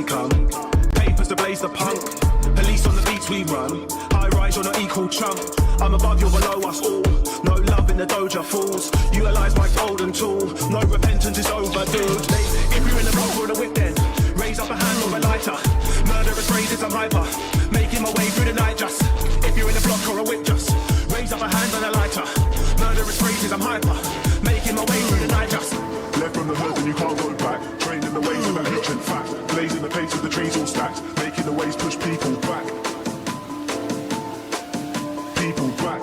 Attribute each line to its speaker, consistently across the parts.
Speaker 1: they come. Papers to blaze the punk. Police on the beats we run. High rise, you're not equal chump. I'm above, you're below us all. No love in the doja fools. Utilize my golden tool. No repentance is overdue. If you're in the block or the whip then raise up a hand or a lighter. Murderous phrases, I'm hyper. Making my way through the night just. If you're in the block or a whip just raise up a hand and a lighter. Murderous phrases, I'm hyper. Making my way through the night just.
Speaker 2: Left from the herd and you can't go back. Trained in the ways of that ancient fact. Blazing the pace with the trees all stacked. Making the waves push people back. People back.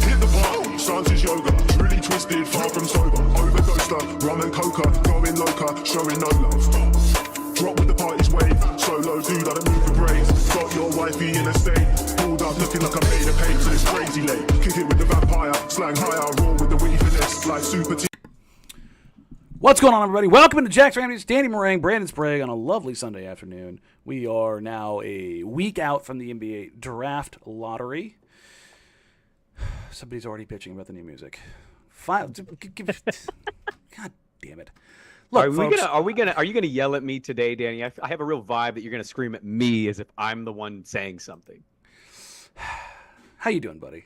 Speaker 2: Hit the bar, stance is yoga. Truly twisted, far from sober. Overdosed her, rum and coca. Going loca, showing no love. Drop with the party's wave. Solo dude, I don't move the brains. Got your wifey in a state. Pulled up looking like I made a paint to this crazy late. Kick it with the vampire. Slang higher, roll with the witty finesse. Like super T.
Speaker 3: What's going on, everybody? Welcome to Jack's Ramsays, Danny Marang, Brandon Sprague on a lovely Sunday afternoon. We are now a week out from the NBA Draft Lottery. Somebody's already pitching about the new music. God damn it! Look,
Speaker 4: are you gonna yell at me today, Danny? I have a real vibe that you're gonna scream at me as if I'm the one saying something.
Speaker 3: How you doing, buddy?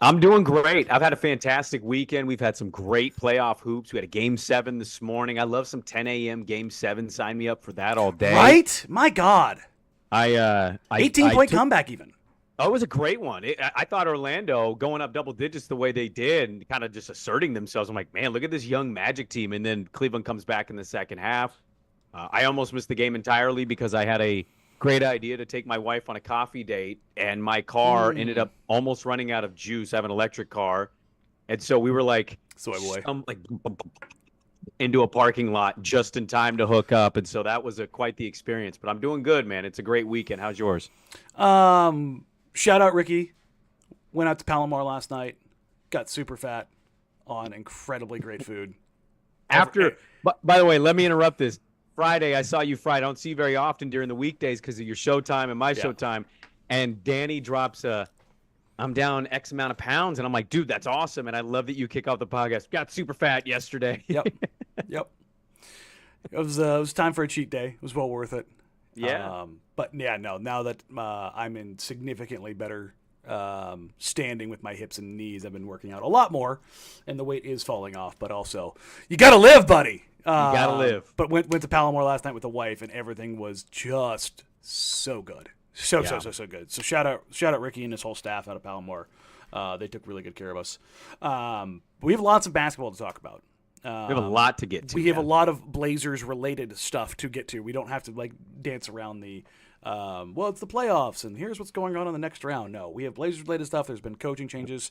Speaker 4: I'm doing great. I've had a fantastic weekend. We've had some great playoff hoops. We had a Game 7 this morning. I love some 10 a.m. Game 7. Sign me up for that all day.
Speaker 3: Right? My God.
Speaker 4: 18-point
Speaker 3: comeback even.
Speaker 4: Oh, it was a great one. I thought Orlando going up double digits the way they did and kind of just asserting themselves. I'm like, man, look at this young Magic team. And then Cleveland comes back in the second half. I almost missed the game entirely because I had a great idea to take my wife on a coffee date, and my car ended up almost running out of juice. I have an electric car, and so we were like, into a parking lot just in time to hook up, and so that was quite the experience. But I'm doing good, man. It's a great weekend. How's yours?
Speaker 3: Shout out Ricky. Went out to Palomar last night. Got super fat on incredibly great food.
Speaker 4: By the way, let me interrupt this. Friday, I saw you Friday. I don't see you very often during the weekdays because of your showtime and my showtime. And Danny drops I'm down X amount of pounds. And I'm like, dude, that's awesome. And I love that you kick off the podcast. Got super fat yesterday.
Speaker 3: Yep. It was time for a cheat day. It was well worth it.
Speaker 4: Yeah.
Speaker 3: Now that I'm in significantly better standing with my hips and knees, I've been working out a lot more. And the weight is falling off. But also, you got to live, buddy.
Speaker 4: You gotta live.
Speaker 3: But went to Palomar last night with the wife, and everything was just so good, so good. So shout out Ricky and his whole staff out of Palomar. They took really good care of us. We have lots of basketball to talk about.
Speaker 4: We have a lot to get to.
Speaker 3: We have a lot of Blazers related stuff to get to. We don't have to dance around the it's the playoffs and here's what's going on in the next round. No, we have Blazers related stuff. There's been coaching changes.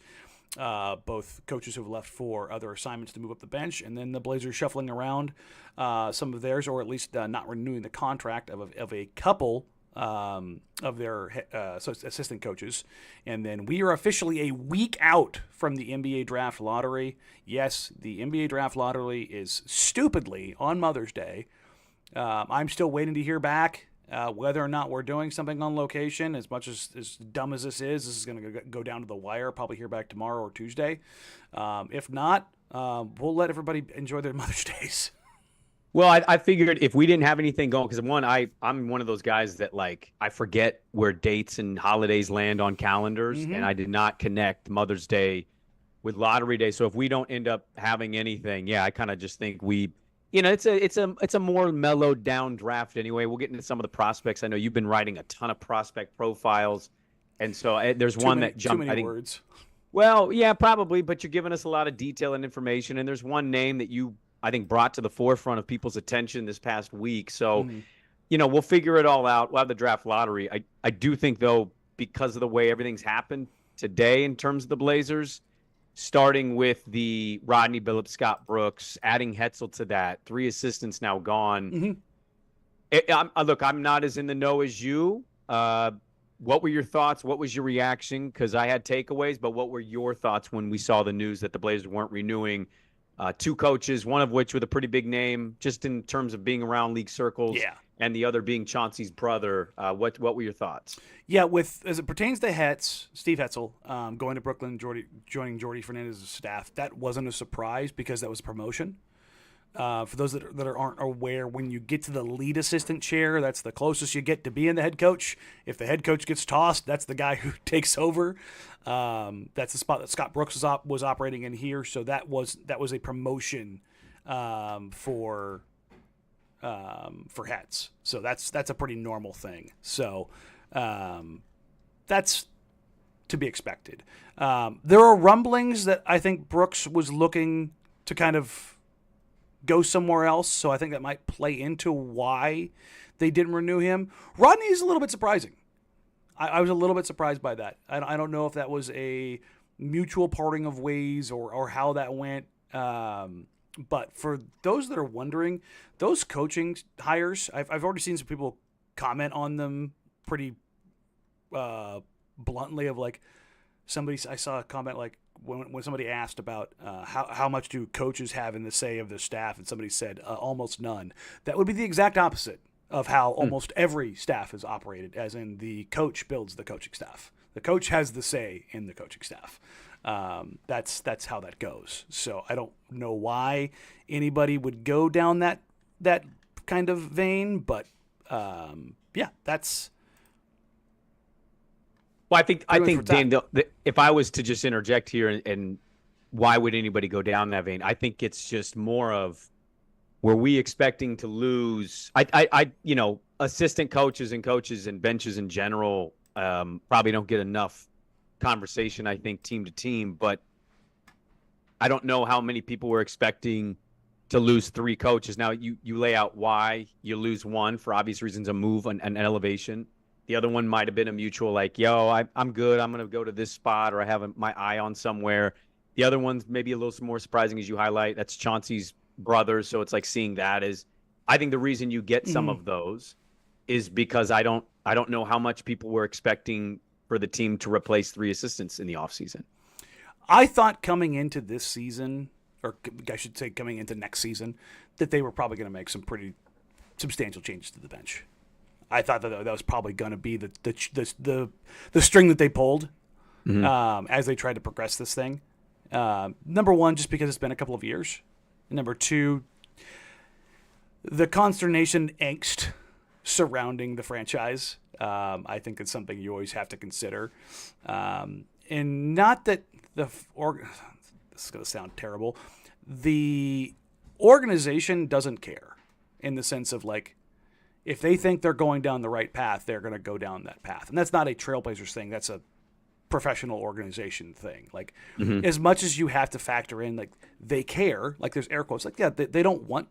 Speaker 3: Both coaches who have left for other assignments to move up the bench, and then the Blazers shuffling around some of theirs, or at least not renewing the contract of a couple of their assistant coaches. And then we are officially a week out from the NBA Draft Lottery. Yes, the NBA Draft Lottery is stupidly on Mother's Day. I'm still waiting to hear back. Whether or not we're doing something on location, as much as dumb as this is going to go down to the wire. Probably hear back tomorrow or Tuesday. If not, we'll let everybody enjoy their Mother's Days.
Speaker 4: Well, I figured if we didn't have anything going, because I'm one of those guys that I forget where dates and holidays land on calendars, and I did not connect Mother's Day with Lottery Day. So if we don't end up having anything, I kind of just think it's a more mellowed down draft anyway. We'll get into some of the prospects. I know you've been writing a ton of prospect profiles, and so there's one that jumped.
Speaker 3: Too many words.
Speaker 4: Well, yeah, probably, but you're giving us a lot of detail and information, and there's one name that I think brought to the forefront of people's attention this past week. So, we'll figure it all out. We'll have the draft lottery. I do think, though, because of the way everything's happened today in terms of the Blazers, starting with the Rodney Billups, Scott Brooks, adding Hetzel to that, 3 assistants now gone. I'm not as in the know as you. What were your thoughts? What was your reaction? Because I had takeaways, but what were your thoughts when we saw the news that the Blazers weren't renewing 2 coaches, one of which with a pretty big name, just in terms of being around league circles, and the other being Chauncey's brother? What were your thoughts?
Speaker 3: Yeah, as it pertains to Steve Hetzel going to Brooklyn, joining Jordy Fernandez's staff, that wasn't a surprise because that was a promotion. For those that aren't aware, when you get to the lead assistant chair, that's the closest you get to being the head coach. If the head coach gets tossed, that's the guy who takes over. That's the spot that Scott Brooks was operating in here. So that was a promotion for heads. So that's a pretty normal thing. So that's to be expected. There are rumblings that I think Brooks was looking to kind of go somewhere else, so I think that might play into why they didn't renew him. Rodney is a little bit surprising. I was a little bit surprised by that. I don't know if that was a mutual parting of ways or how that went. But for those that are wondering, those coaching hires, I've already seen some people comment on them pretty bluntly of like I saw a comment like, when somebody asked about how much do coaches have in the say of the staff, and somebody said almost none. That would be the exact opposite of how almost every staff is operated, as in the coach builds the coaching staff. The coach has the say in the coaching staff. That's how that goes. So I don't know why anybody would go down that kind of vein, but yeah, that's.
Speaker 4: Well, I think Dan, if I was to just interject here and why would anybody go down that vein? I think it's just more of, were we expecting to lose? Assistant coaches and benches in general probably don't get enough conversation, I think, team to team. But I don't know how many people were expecting to lose 3 coaches. Now, you lay out why you lose one for obvious reasons, a move, an elevation. The other one might have been a mutual, like, I'm good. I'm going to go to this spot, or I have my eye on somewhere. The other one's maybe a little more surprising, as you highlight. That's Chauncey's brother. So it's like seeing that is, I think the reason you get some of those is because I don't know how much people were expecting for the team to replace 3 assistants in the offseason.
Speaker 3: I thought coming into this season, or I should say coming into next season, that they were probably going to make some pretty substantial changes to the bench. I thought that was probably going to be the string that they pulled as they tried to progress this thing. Number one, just because it's been a couple of years. Number two, the consternation, angst surrounding the franchise. I think it's something you always have to consider. And not that this is going to sound terrible. The organization doesn't care, in the sense of like, if they think they're going down the right path, they're going to go down that path. And that's not a Trailblazers thing. That's a professional organization thing. Like, as much as you have to factor in, like, they care, like there's air quotes, like, yeah, they don't want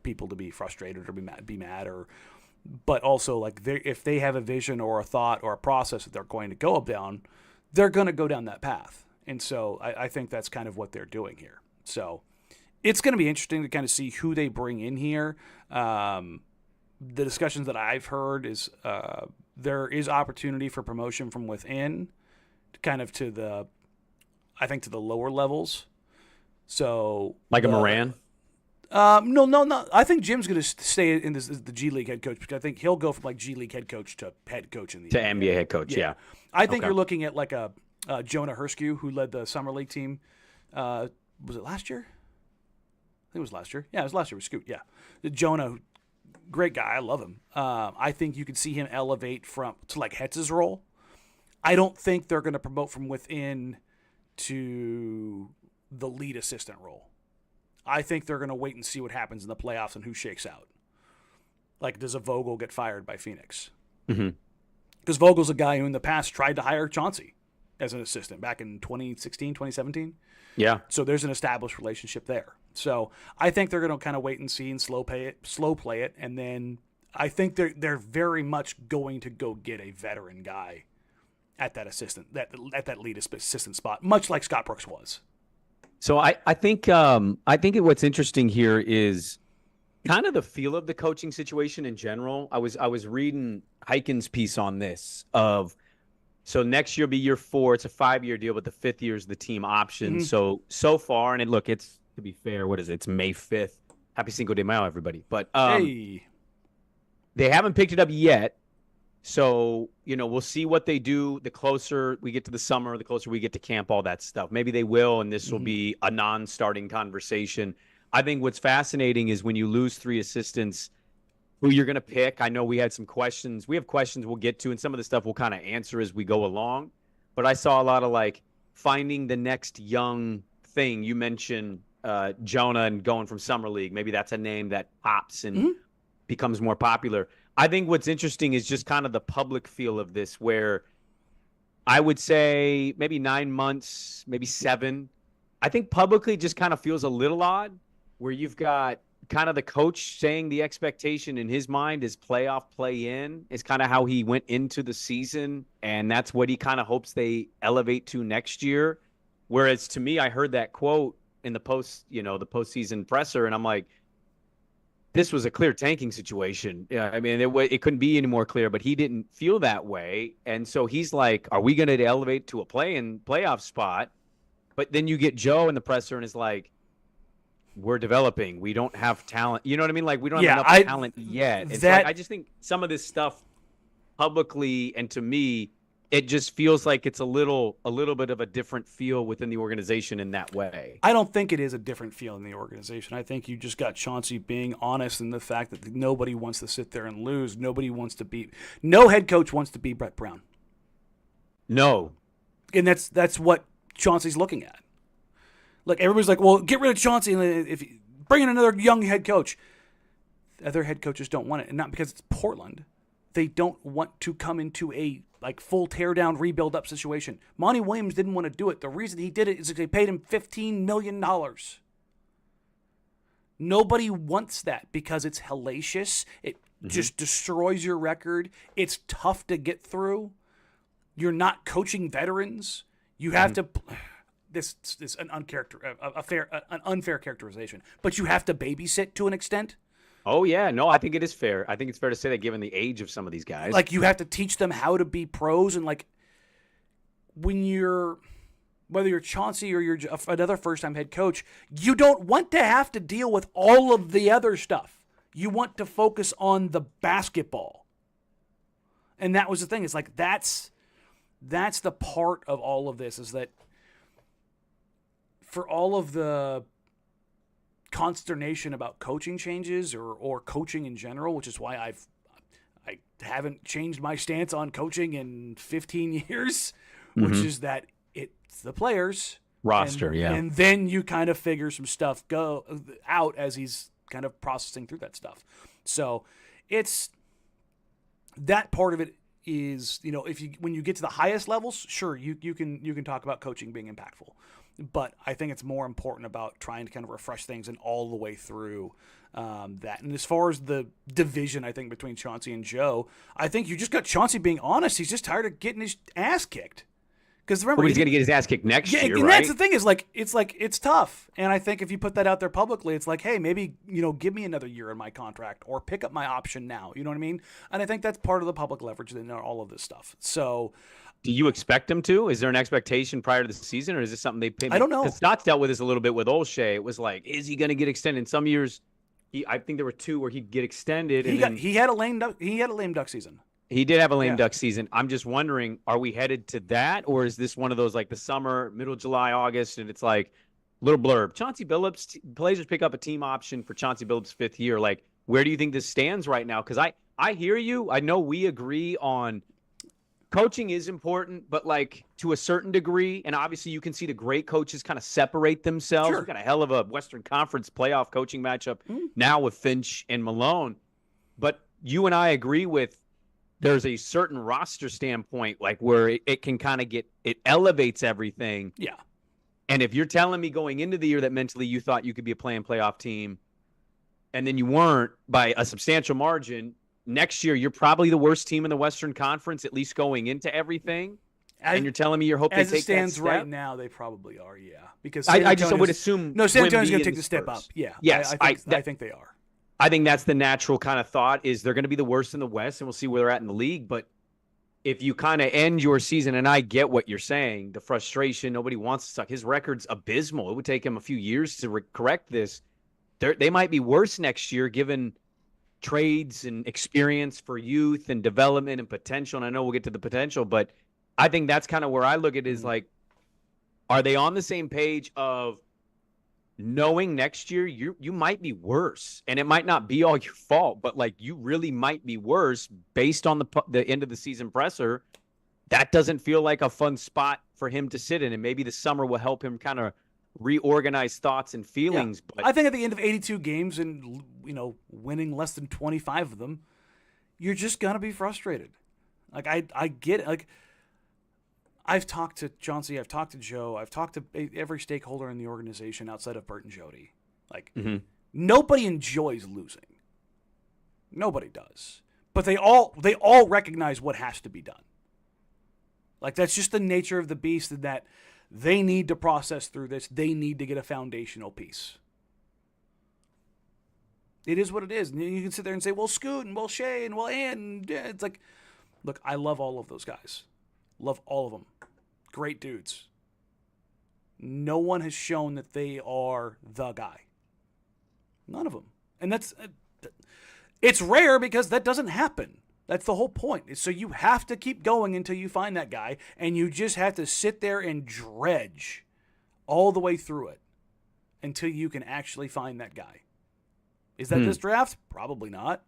Speaker 3: people to be frustrated or be mad, but also like if they have a vision or a thought or a process that they're going to go down, they're going to go down that path. And so I think that's kind of what they're doing here. So it's going to be interesting to kind of see who they bring in here. The discussions that I've heard is there is opportunity for promotion from within, kind of to the lower levels. So
Speaker 4: like a Marang?
Speaker 3: No. I think Jim's going to stay in the G League head coach, because I think he'll go from like G League head coach to head coach in the
Speaker 4: NBA head coach. Yeah.
Speaker 3: I think you're looking at like a Jonah Hurskew, who led the summer league team. Was it last year? I think it was last year. Yeah, it was last year with Scoot. Yeah, Jonah. Great guy. I love him. I think you could see him elevate to like Hetz's role. I don't think they're going to promote from within to the lead assistant role. I think they're going to wait and see what happens in the playoffs and who shakes out. Like, does a Vogel get fired by Phoenix? Because Vogel's a guy who in the past tried to hire Chauncey as an assistant back in 2016, 2017.
Speaker 4: Yeah.
Speaker 3: So there's an established relationship there. So I think they're going to kind of wait and see and slow play it, and then I think they're very much going to go get a veteran guy at that that lead assistant spot, much like Scott Brooks was.
Speaker 4: So I think what's interesting here is kind of the feel of the coaching situation in general. I was reading Hyken's piece on this of. So next year will be year 4. It's a 5-year deal, but the 5th year is the team option. So far, and it's, to be fair, what is it? It's May 5th. Happy Cinco de Mayo, everybody. But they haven't picked it up yet. So, we'll see what they do. The closer we get to the summer, the closer we get to camp, all that stuff. Maybe they will, and this will be a non-starting conversation. I think what's fascinating is when you lose 3 assistants, who you're going to pick. I know we had some questions. We have questions we'll get to, and some of the stuff we'll kind of answer as we go along. But I saw a lot of like finding the next young thing. You mentioned Jonah and going from Summer League. Maybe that's a name that pops and becomes more popular. I think what's interesting is just kind of the public feel of this, where I would say maybe 9 months, maybe 7. I think publicly it just kind of feels a little odd, where you've got kind of the coach saying the expectation in his mind is playoff play-in is kind of how he went into the season, and that's what he kind of hopes they elevate to next year. Whereas to me, I heard that quote in the postseason presser, and I'm like, this was a clear tanking situation. Yeah, I mean, it couldn't be any more clear, but he didn't feel that way. And so he's like, are we going to elevate to a playoff spot? But then you get Joe in the presser and is like, we're developing. We don't have talent. You know what I mean? Like, we don't have enough talent yet. It's like, I just think some of this stuff publicly, and to me, it just feels like it's a little bit of a different feel within the organization in that way.
Speaker 3: I don't think it is a different feel in the organization. I think you just got Chauncey being honest in the fact that nobody wants to sit there and lose. No head coach wants to beat Brett Brown. No. And that's what Chauncey's looking at. Like, everybody's like, well, get rid of Chauncey and if you bring in another young head coach. Other head coaches don't want it, and not because it's Portland. They don't want to come into a full tear down, rebuild up situation. Monty Williams didn't want to do it. The reason he did it is that they paid him $15 million. Nobody wants that because it's hellacious. It just destroys your record. It's tough to get through. You're not coaching veterans. You have to. This is an unfair characterization, but you have to babysit to an extent.
Speaker 4: Oh, yeah. No, I think it is fair. I think it's fair to say that given the age of some of these guys.
Speaker 3: Like, you have to teach them how to be pros. And, like, whether you're Chauncey or you're another first-time head coach, you don't want to have to deal with all of the other stuff. You want to focus on the basketball. And that was the thing. It's like, that's the part of all of this, is that for all of the consternation about coaching changes or coaching in general, which is why I haven't changed my stance on coaching in 15 years, which is that it's the players
Speaker 4: roster,
Speaker 3: and then you kind of figure some stuff out as he's kind of processing through that stuff. So it's that part of it is, when you get to the highest levels, sure, you can talk about coaching being impactful. But I think it's more important about trying to kind of refresh things and all the way through that. And as far as the division, I think, between Chauncey and Joe, I think you just got Chauncey being honest. He's just tired of getting his ass kicked. Because remember,
Speaker 4: he's going to get his ass kicked next year,
Speaker 3: and
Speaker 4: right?
Speaker 3: That's the thing, is it's tough. And I think if you put that out there publicly, it's like, hey, maybe, give me another year in my contract or pick up my option now. You know what I mean? And I think that's part of the public leverage in all of this stuff. So,
Speaker 4: do you expect him to? Is there an expectation prior to the season, or is this something they pay?
Speaker 3: I don't know.
Speaker 4: Because Stotts dealt with this a little bit with Olshey. It was like, is he going to get extended? In some years, I think there were 2 where he'd get extended.
Speaker 3: He had a lame duck season.
Speaker 4: He did have a lame duck season. I'm just wondering, are we headed to that, or is this one of those like the summer, middle of July, August, and it's like little blurb? Chauncey Billups, Blazers pick up a team option for Chauncey Billups' 5th year. Like, where do you think this stands right now? Because I hear you. I know we agree on coaching is important, but like to a certain degree, and obviously you can see the great coaches kind of separate themselves.
Speaker 3: Sure.
Speaker 4: We've got a hell of a Western Conference playoff coaching matchup now with Finch and Malone. But you and I agree with there's a certain roster standpoint, like where it can kind of it elevates everything.
Speaker 3: Yeah.
Speaker 4: And if you're telling me going into the year that mentally you thought you could be a playoff team, and then you weren't by a substantial margin, next year you're probably the worst team in the Western Conference, at least going into everything. And you're telling me you hope they take that step? As it stands
Speaker 3: right now, they probably are, yeah. Because
Speaker 4: I just would assume
Speaker 3: San Antonio's going to take the step up. Yeah.
Speaker 4: Yes,
Speaker 3: I think they are.
Speaker 4: I think that's the natural kind of thought, is they're going to be the worst in the West, and we'll see where they're at in the league. But if you kind of end your season, and I get what you're saying, the frustration, nobody wants to suck. His record's abysmal. It would take him a few years to correct this. They might be worse next year given trades and experience for youth and development and potential. And I know we'll get to the potential, but I think that's kind of where I look at it, is like, are they on the same page of knowing next year you might be worse, and it might not be all your fault, but like you really might be worse based on the end of the season presser. That doesn't feel like a fun spot for him to sit in, and maybe the summer will help him kind of reorganize thoughts and feelings.
Speaker 3: Yeah.
Speaker 4: But
Speaker 3: I think at the end of 82 games and winning less than 25 of them, you're just gonna be frustrated. Like I get it. Like I've talked to Chauncey, I've talked to Joe, I've talked to every stakeholder in the organization outside of Bert and Jody. Like nobody enjoys losing. Nobody does. But they all recognize what has to be done. Like that's just the nature of the beast, and that they need to process through this. They need to get a foundational piece. It is what it is. And you can sit there and say, well, Scoot and well, Shea and well, and it's like, look, I love all of those guys. Love all of them. Great dudes. No one has shown that they are the guy. None of them. And it's rare because that doesn't happen. That's the whole point. So you have to keep going until you find that guy, and you just have to sit there and dredge all the way through it until you can actually find that guy. Is that this draft? Probably not.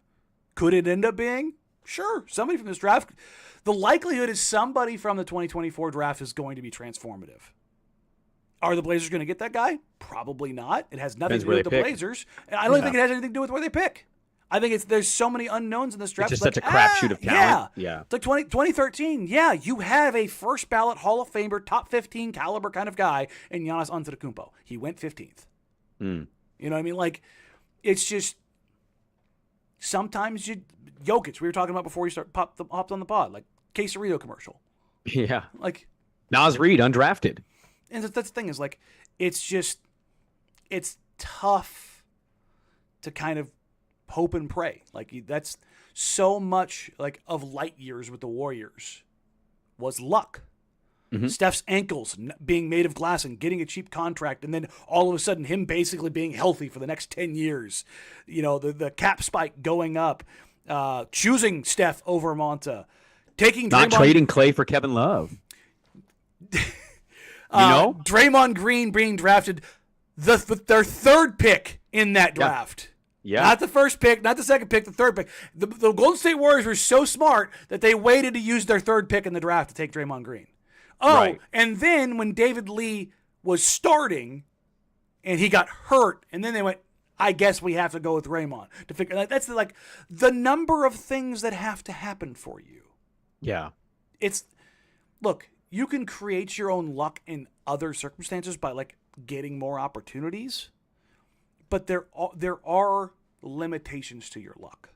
Speaker 3: Could it end up being? Sure. Somebody from this draft. The likelihood is somebody from the 2024 draft is going to be transformative. Are the Blazers going to get that guy? Probably not. It has nothing to do with the Blazers. And I don't think it has anything to do with where they pick. I think there's so many unknowns in this draft.
Speaker 4: It's just such a crapshoot of talent. Yeah.
Speaker 3: It's like 2013. Yeah, you have a first ballot Hall of Famer, top 15 caliber kind of guy in Giannis Antetokounmpo. He went 15th. You know what I mean? Like, it's just sometimes Jokic, we were talking about before you hopped on the pod, like Quesarito commercial.
Speaker 4: Yeah.
Speaker 3: Like
Speaker 4: Nas Reed, undrafted.
Speaker 3: And that's the thing is like, it's tough to kind of hope and pray. Like that's so much like of light years with the Warriors was luck. Steph's ankles being made of glass and getting a cheap contract, and then all of a sudden him basically being healthy for the next 10 years. The cap spike going up, choosing Steph over Monta, taking
Speaker 4: not trading Clay for Kevin Love.
Speaker 3: Draymond Green being drafted their third pick in that draft.
Speaker 4: Yeah.
Speaker 3: Not the first pick, not the second pick, the third pick. The Golden State Warriors were so smart that they waited to use their third pick in the draft to take Draymond Green. Right. And then when David Lee was starting and he got hurt, and then they went, I guess we have to go with Raymond to figure. Like, that's the number of things that have to happen for you.
Speaker 4: Yeah.
Speaker 3: Look, you can create your own luck in other circumstances by like getting more opportunities, but there are limitations to your luck.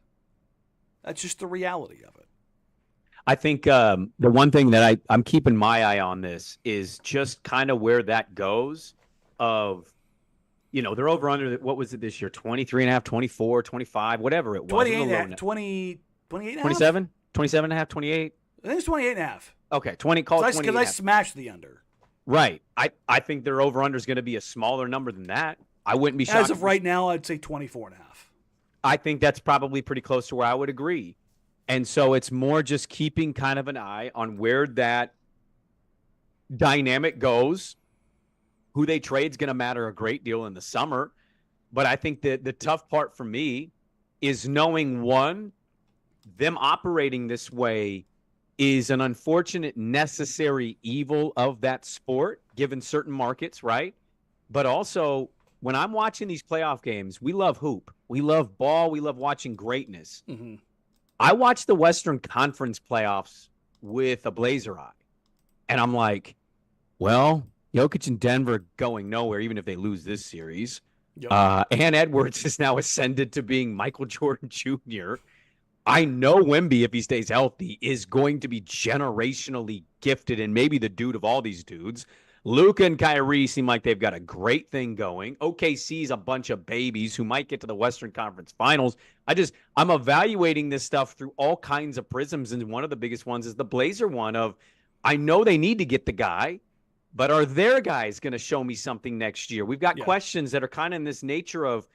Speaker 3: That's just the reality of it.
Speaker 4: I think the one thing that I'm keeping my eye on this is just kind of where that goes of, they're over under, what was it this year? 23 and a half, 24, 25, whatever it was.
Speaker 3: 28 and a half, 28 and a half?
Speaker 4: 27? 27 and a half, 28?
Speaker 3: I think it's 28 and a half.
Speaker 4: Okay, 20, call it 20.
Speaker 3: Because I smashed the under.
Speaker 4: Right. I think their over under is going to be a smaller number than that. I wouldn't be shocked.
Speaker 3: As of right now, I'd say 24 and a half.
Speaker 4: I think that's probably pretty close to where I would agree. And so it's more just keeping kind of an eye on where that dynamic goes. Who they trade is going to matter a great deal in the summer. But I think that the tough part for me is knowing, one, them operating this way is an unfortunate necessary evil of that sport, given certain markets, right? But also, when I'm watching these playoff games, we love hoop. We love ball. We love watching greatness. Mm-hmm. I watched the Western Conference playoffs with a Blazer eye. And I'm like, well, Jokic and Denver going nowhere, even if they lose this series. Yep. Ann Edwards has now ascended to being Michael Jordan Jr. I know Wemby, if he stays healthy, is going to be generationally gifted and maybe the dude of all these dudes. Luka and Kyrie seem like they've got a great thing going. OKC's a bunch of babies who might get to the Western Conference Finals. I'm evaluating this stuff through all kinds of prisms, and one of the biggest ones is the Blazer one of, I know they need to get the guy, but are their guys going to show me something next year? We've got questions that are kind of in this nature of,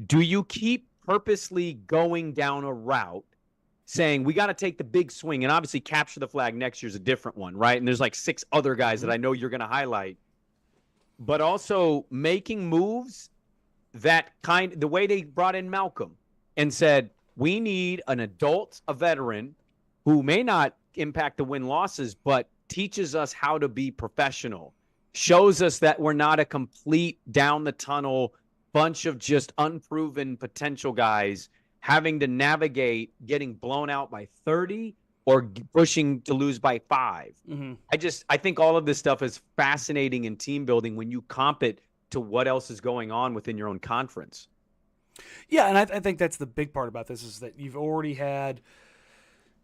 Speaker 4: do you keep purposely going down a route saying we got to take the big swing and obviously capture the flag next year is a different one, right? And there's like 6 other guys that I know you're going to highlight. but also making moves the way they brought in Malcolm and said, we need an adult, a veteran, who may not impact the win-losses, but teaches us how to be professional, shows us that we're not a complete down-the-tunnel bunch of just unproven potential guys having to navigate getting blown out by 30 or pushing to lose by 5.
Speaker 3: Mm-hmm.
Speaker 4: I think all of this stuff is fascinating in team building when you comp it to what else is going on within your own conference.
Speaker 3: Yeah, and I think that's the big part about this is that you've already had,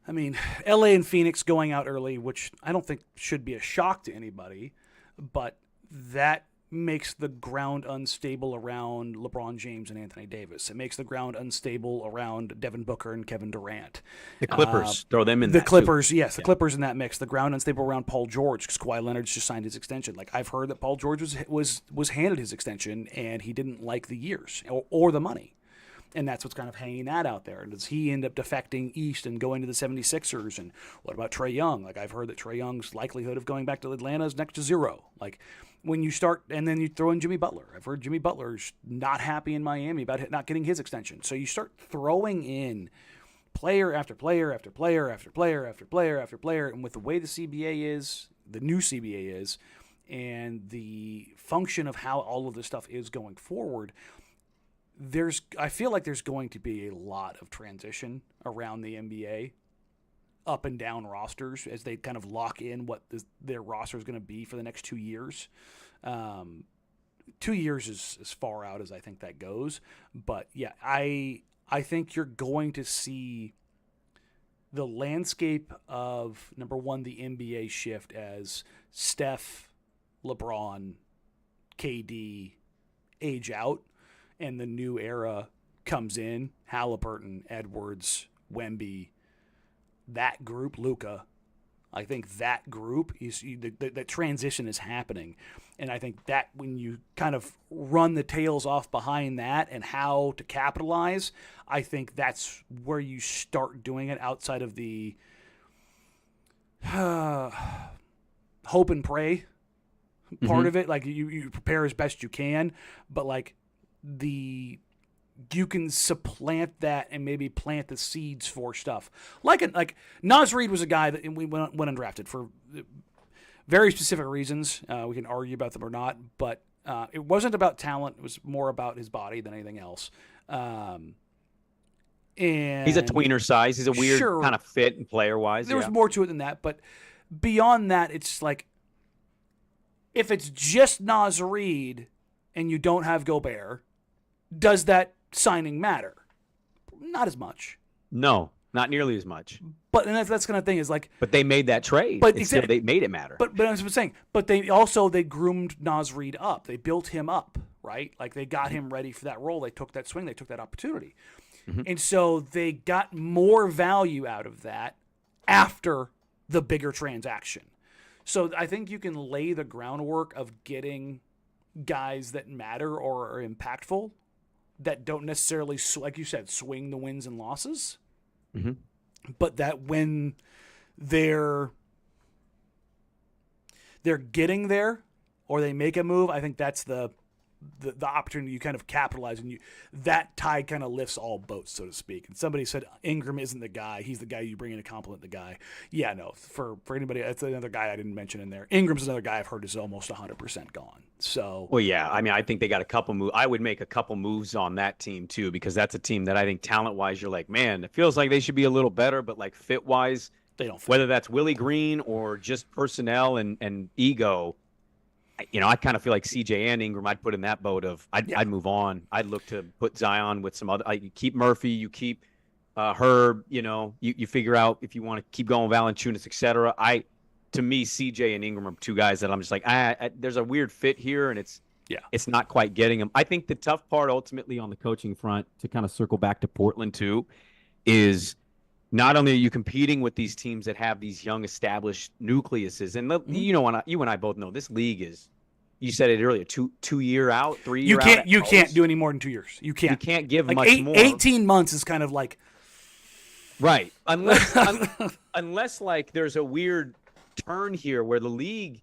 Speaker 3: I mean, LA and Phoenix going out early, which I don't think should be a shock to anybody, but that makes the ground unstable around LeBron James and Anthony Davis. It makes the ground unstable around Devin Booker and Kevin Durant.
Speaker 4: The Clippers, throw them in
Speaker 3: the
Speaker 4: that
Speaker 3: Clippers,
Speaker 4: too.
Speaker 3: Yes, the Clippers in that mix. The ground unstable around Paul George because Kawhi Leonard's just signed his extension. Like I've heard that Paul George was handed his extension and he didn't like the years or the money. And that's what's kind of hanging that out there. And does he end up defecting east and going to the 76ers? And what about Trae Young? Like I've heard that Trae Young's likelihood of going back to Atlanta is next to 0. Like when you start, and then you throw in Jimmy Butler. I've heard Jimmy Butler's not happy in Miami about not getting his extension. So you start throwing in player after player after player after player after player after player. And with the way the CBA is, the new CBA is, and the function of how all of this stuff is going forward, I feel like there's going to be a lot of transition around the NBA, up and down rosters as they kind of lock in what their roster is going to be for the next 2 years. 2 years is as far out as I think that goes, but yeah, I think you're going to see the landscape of number one, the NBA shift as Steph, LeBron, KD age out. And the new era comes in, Halliburton, Edwards, Wemby, that group, Luka. I think that group is that transition is happening. And I think that when you kind of run the tails off behind that and how to capitalize, I think that's where you start doing it outside of the hope and pray part of it. Like you prepare as best you can, but like, you can supplant that and maybe plant the seeds for stuff. Like Naz Reid was a guy that we went undrafted for very specific reasons. We can argue about them or not, but it wasn't about talent. It was more about his body than anything else. And
Speaker 4: he's a tweener size. He's a weird kind of fit and player-wise.
Speaker 3: There was more to it than that, but beyond that, it's like if it's just Naz Reid and you don't have Gobert, does that signing matter? Not as much.
Speaker 4: No, not nearly as much.
Speaker 3: But and that's kind of thing is like.
Speaker 4: But they made that trade.
Speaker 3: But
Speaker 4: they made it matter.
Speaker 3: But as I was saying, but they groomed Naz Reid up. They built him up, right? Like they got him ready for that role. They took that swing. They took that opportunity, and so they got more value out of that after the bigger transaction. So I think you can lay the groundwork of getting guys that matter or are impactful that don't necessarily, like you said, swing the wins and losses, but that when they're getting there or they make a move, I think that's the opportunity you kind of capitalize, and that tide kind of lifts all boats, so to speak. And somebody said Ingram isn't the guy; he's the guy you bring in to compliment the guy. Yeah, no, for anybody, that's another guy I didn't mention in there. Ingram's another guy I've heard is almost 100% gone. So,
Speaker 4: well, yeah, I mean, I think they got a couple moves. I would make a couple moves on that team too, because that's a team that I think talent-wise, you're like, man, it feels like they should be a little better, but like fit-wise,
Speaker 3: they don't fit.
Speaker 4: Whether that's Willie Green or just personnel and ego. I kind of feel like CJ and Ingram, I'd put in that boat of I'd move on. I'd look to put Zion with some other. You keep Murphy, you keep Herb. You figure out if you want to keep going Valanciunas, etc. To me, CJ and Ingram are two guys that I'm just like, there's a weird fit here, and it's not quite getting them. I think the tough part ultimately on the coaching front, to kind of circle back to Portland too, is not only are you competing with these teams that have these young established nucleuses, and you and I both know this league is, you said it earlier, 2 year out, 3 year out.
Speaker 3: You can't do any more than 2 years. You can't.
Speaker 4: You can't give
Speaker 3: like
Speaker 4: much more.
Speaker 3: 18 months is kind of like
Speaker 4: right, unless like there's a weird turn here where the league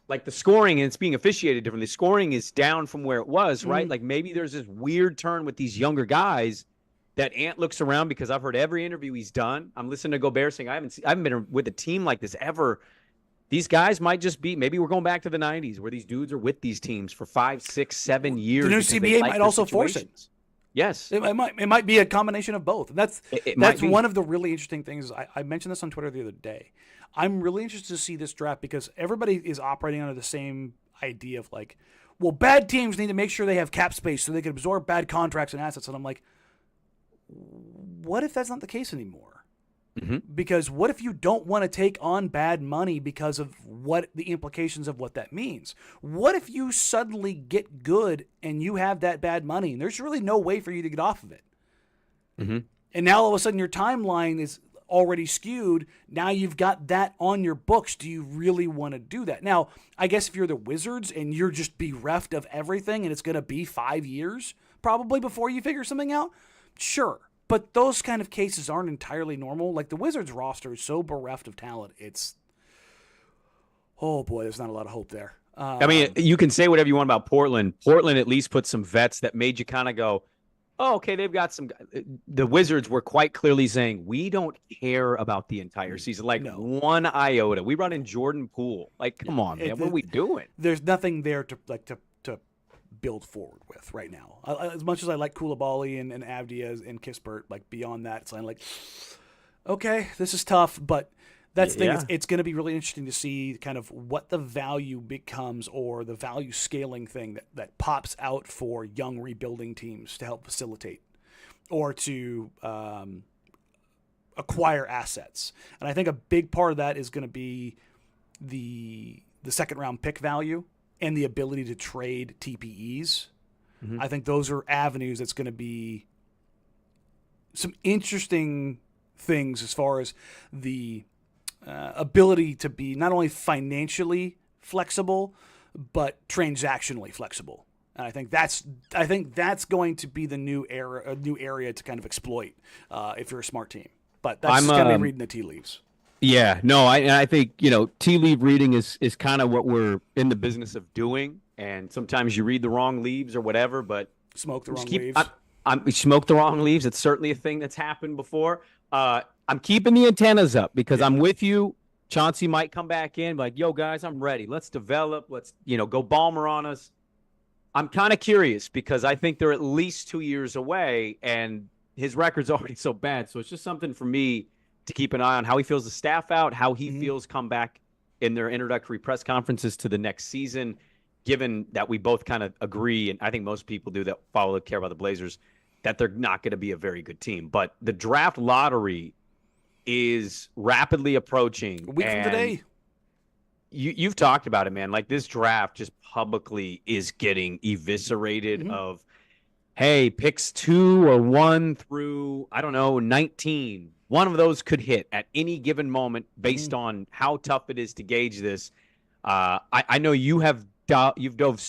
Speaker 4: like the scoring, and it's being officiated differently. The scoring is down from where it was, right?
Speaker 3: Mm.
Speaker 4: Like maybe there's this weird turn with these younger guys that Ant looks around, because I've heard every interview he's done. I'm listening to Gobert saying, I haven't been with a team like this ever. These guys might just be, maybe we're going back to the 90s where these dudes are with these teams for 5, 6, 7 years.
Speaker 3: The new
Speaker 4: because they
Speaker 3: CBA
Speaker 4: like
Speaker 3: might
Speaker 4: the
Speaker 3: also force it.
Speaker 4: situations. Yes.
Speaker 3: It might be a combination of both. And that's
Speaker 4: might be.
Speaker 3: one of the really interesting things. I mentioned this on Twitter the other day. I'm really interested to see this draft because everybody is operating under the same idea of like, well, bad teams need to make sure they have cap space so they can absorb bad contracts and assets. And I'm like, what if that's not the case anymore?
Speaker 4: Mm-hmm.
Speaker 3: Because what if you don't want to take on bad money because of what the implications of what that means? What if you suddenly get good and you have that bad money and there's really no way for you to get off of it?
Speaker 4: Mm-hmm.
Speaker 3: And now all of a sudden your timeline is already skewed. Now you've got that on your books. Do you really want to do that? Now, I guess if you're the Wizards and you're just bereft of everything and it's going to be 5 years probably before you figure something out, sure. But those kind of cases aren't entirely normal. Like the Wizards roster is so bereft of talent. It's, oh boy, there's not a lot of hope there.
Speaker 4: I mean, you can say whatever you want about Portland. Portland at least put some vets that made you kind of go, oh, okay, they've got some. The Wizards were quite clearly saying, we don't care about the entire season. Like one iota. We brought in Jordan Poole. Like, come on, man. What are we doing?
Speaker 3: There's nothing there to build forward with right now. As much as I like Koulibaly and Avdia and Kispert, like beyond that, it's like, okay, this is tough, but that's the thing. It's going to be really interesting to see kind of what the value becomes or the value scaling thing that pops out for young rebuilding teams to help facilitate or to acquire assets. And I think a big part of that is going to be the second round pick value and the ability to trade TPEs. Mm-hmm. I think those are avenues that's going to be some interesting things as far as the ability to be not only financially flexible, but transactionally flexible. And I think that's going to be the new area to kind of exploit if you're a smart team. But that's just going to be reading the tea leaves.
Speaker 4: Yeah, no, I think, tea leaf reading is kind of what we're in the business of doing. And sometimes you read the wrong leaves or whatever, but
Speaker 3: smoke the wrong leaves.
Speaker 4: Smoke the wrong leaves. It's certainly a thing that's happened before. I'm keeping the antennas up because I'm with you. Chauncey might come back in like, yo, guys, I'm ready. Let's develop. Let's, go Ballmer on us. I'm kind of curious because I think they're at least 2 years away and his record's already so bad. So it's just something for me to keep an eye on how he feels the staff out, how he feels come back in their introductory press conferences to the next season, given that we both kind of agree, and I think most people do that care about the Blazers, that they're not going to be a very good team. But the draft lottery is rapidly approaching.
Speaker 3: A week from today.
Speaker 4: You've talked about it, man. Like this draft just publicly is getting eviscerated of, hey, picks 2 or 1 through, 19. One of those could hit at any given moment based on how tough it is to gauge this. I know you've dove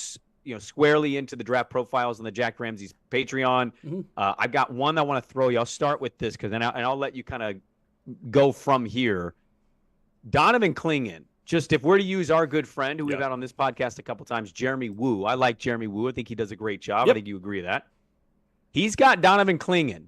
Speaker 4: squarely into the draft profiles on the Jack Ramsay's Patreon. I've got one I want to throw you. I'll start with this because I'll let you kind of go from here. Donovan Clingan. Just if we're to use our good friend who we've had on this podcast a couple times, Jeremy Woo. I like Jeremy Woo. I think he does a great job. I think you agree with that. He's got Donovan Clingan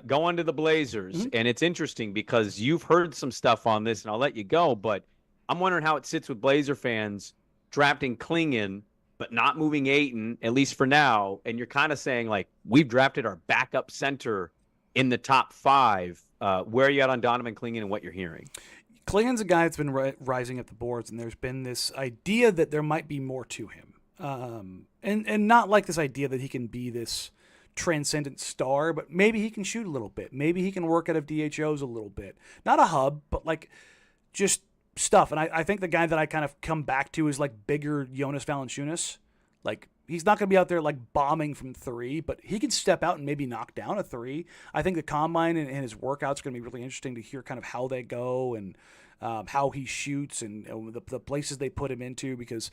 Speaker 4: going to the Blazers, and it's interesting because you've heard some stuff on this, and I'll let you go, but I'm wondering how it sits with Blazer fans drafting Clingan but not moving Ayton, at least for now, and you're kind of saying, like, we've drafted our backup center in the top 5. Where are you at on Donovan Clingan and what you're hearing?
Speaker 3: Clingan's a guy that's been rising up the boards, and there's been this idea that there might be more to him. And not like this idea that he can be this transcendent star, but maybe he can shoot a little bit. Maybe he can work out of DHOs a little bit. Not a hub, but like just stuff. And I think the guy that I kind of come back to is like bigger Jonas Valanciunas. Like he's not going to be out there like bombing from 3, but he can step out and maybe knock down a 3. I think the combine and his workouts are going to be really interesting to hear kind of how they go and how he shoots and the places they put him into because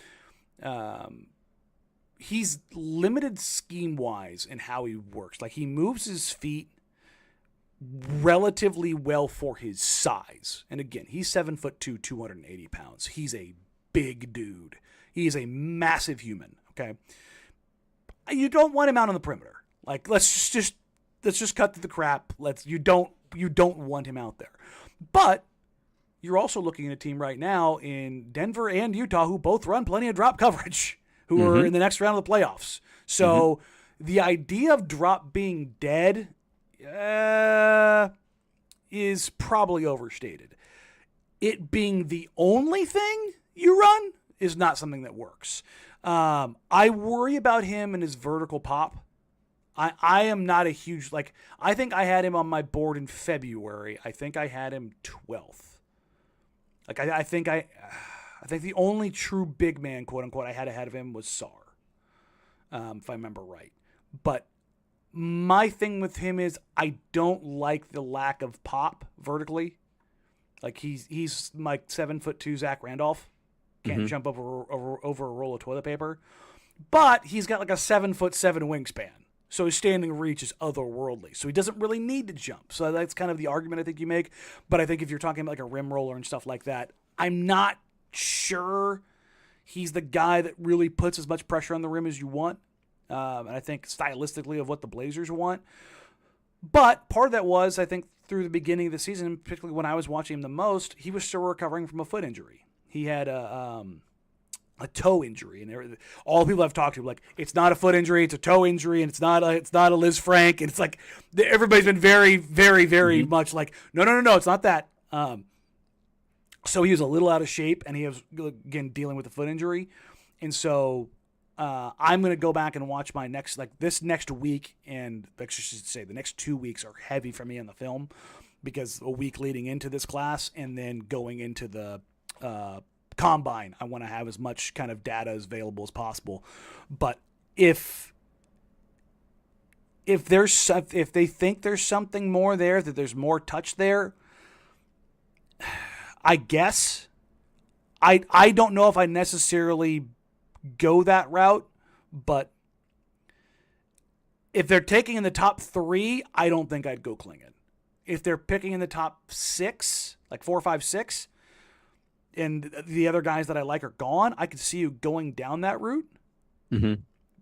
Speaker 3: he's limited scheme-wise in how he works. Like he moves his feet relatively well for his size. And again, he's 7'2", 280 pounds. He's a big dude. He is a massive human. Okay, you don't want him out on the perimeter. Like let's just cut to the crap. You don't want him out there. But you're also looking at a team right now in Denver and Utah who both run plenty of drop coverage, who are in the next round of the playoffs. So the idea of drop being dead is probably overstated. It being the only thing you run is not something that works. I worry about him and his vertical pop. I am not a huge, I think I had him on my board in February. I think I had him 12th. I think the only true big man, quote unquote, I had ahead of him was Sarr, if I remember right. But my thing with him is I don't like the lack of pop vertically. Like he's like 7'2" Zach Randolph, can't jump over a roll of toilet paper, but he's got like a 7'7" wingspan. So his standing reach is otherworldly. So he doesn't really need to jump. So that's kind of the argument I think you make. But I think if you're talking about like a rim roller and stuff like that, I'm not sure he's the guy that really puts as much pressure on the rim as you want. And I think stylistically of what the Blazers want. But part of that was, I think, through the beginning of the season, particularly when I was watching him the most, he was still recovering from a foot injury. He had a toe injury, and all the people I've talked to like, it's not a foot injury, it's a toe injury, and it's not a Liz Frank, and it's like everybody's been very, very, very much like, no, it's not that. So he was a little out of shape, and he was again dealing with a foot injury, and so I'm going to go back and watch my this next week, and I should say the next 2 weeks are heavy for me on the film because a week leading into this class and then going into the combine, I want to have as much kind of data as available as possible. But if they think there's something more there, that there's more touch there, I guess I don't know if I necessarily go that route, but if they're taking in the top 3, I don't think I'd go Clingan. If they're picking in the top 6, like 4, 5, 6, and the other guys that I like are gone, I could see you going down that route.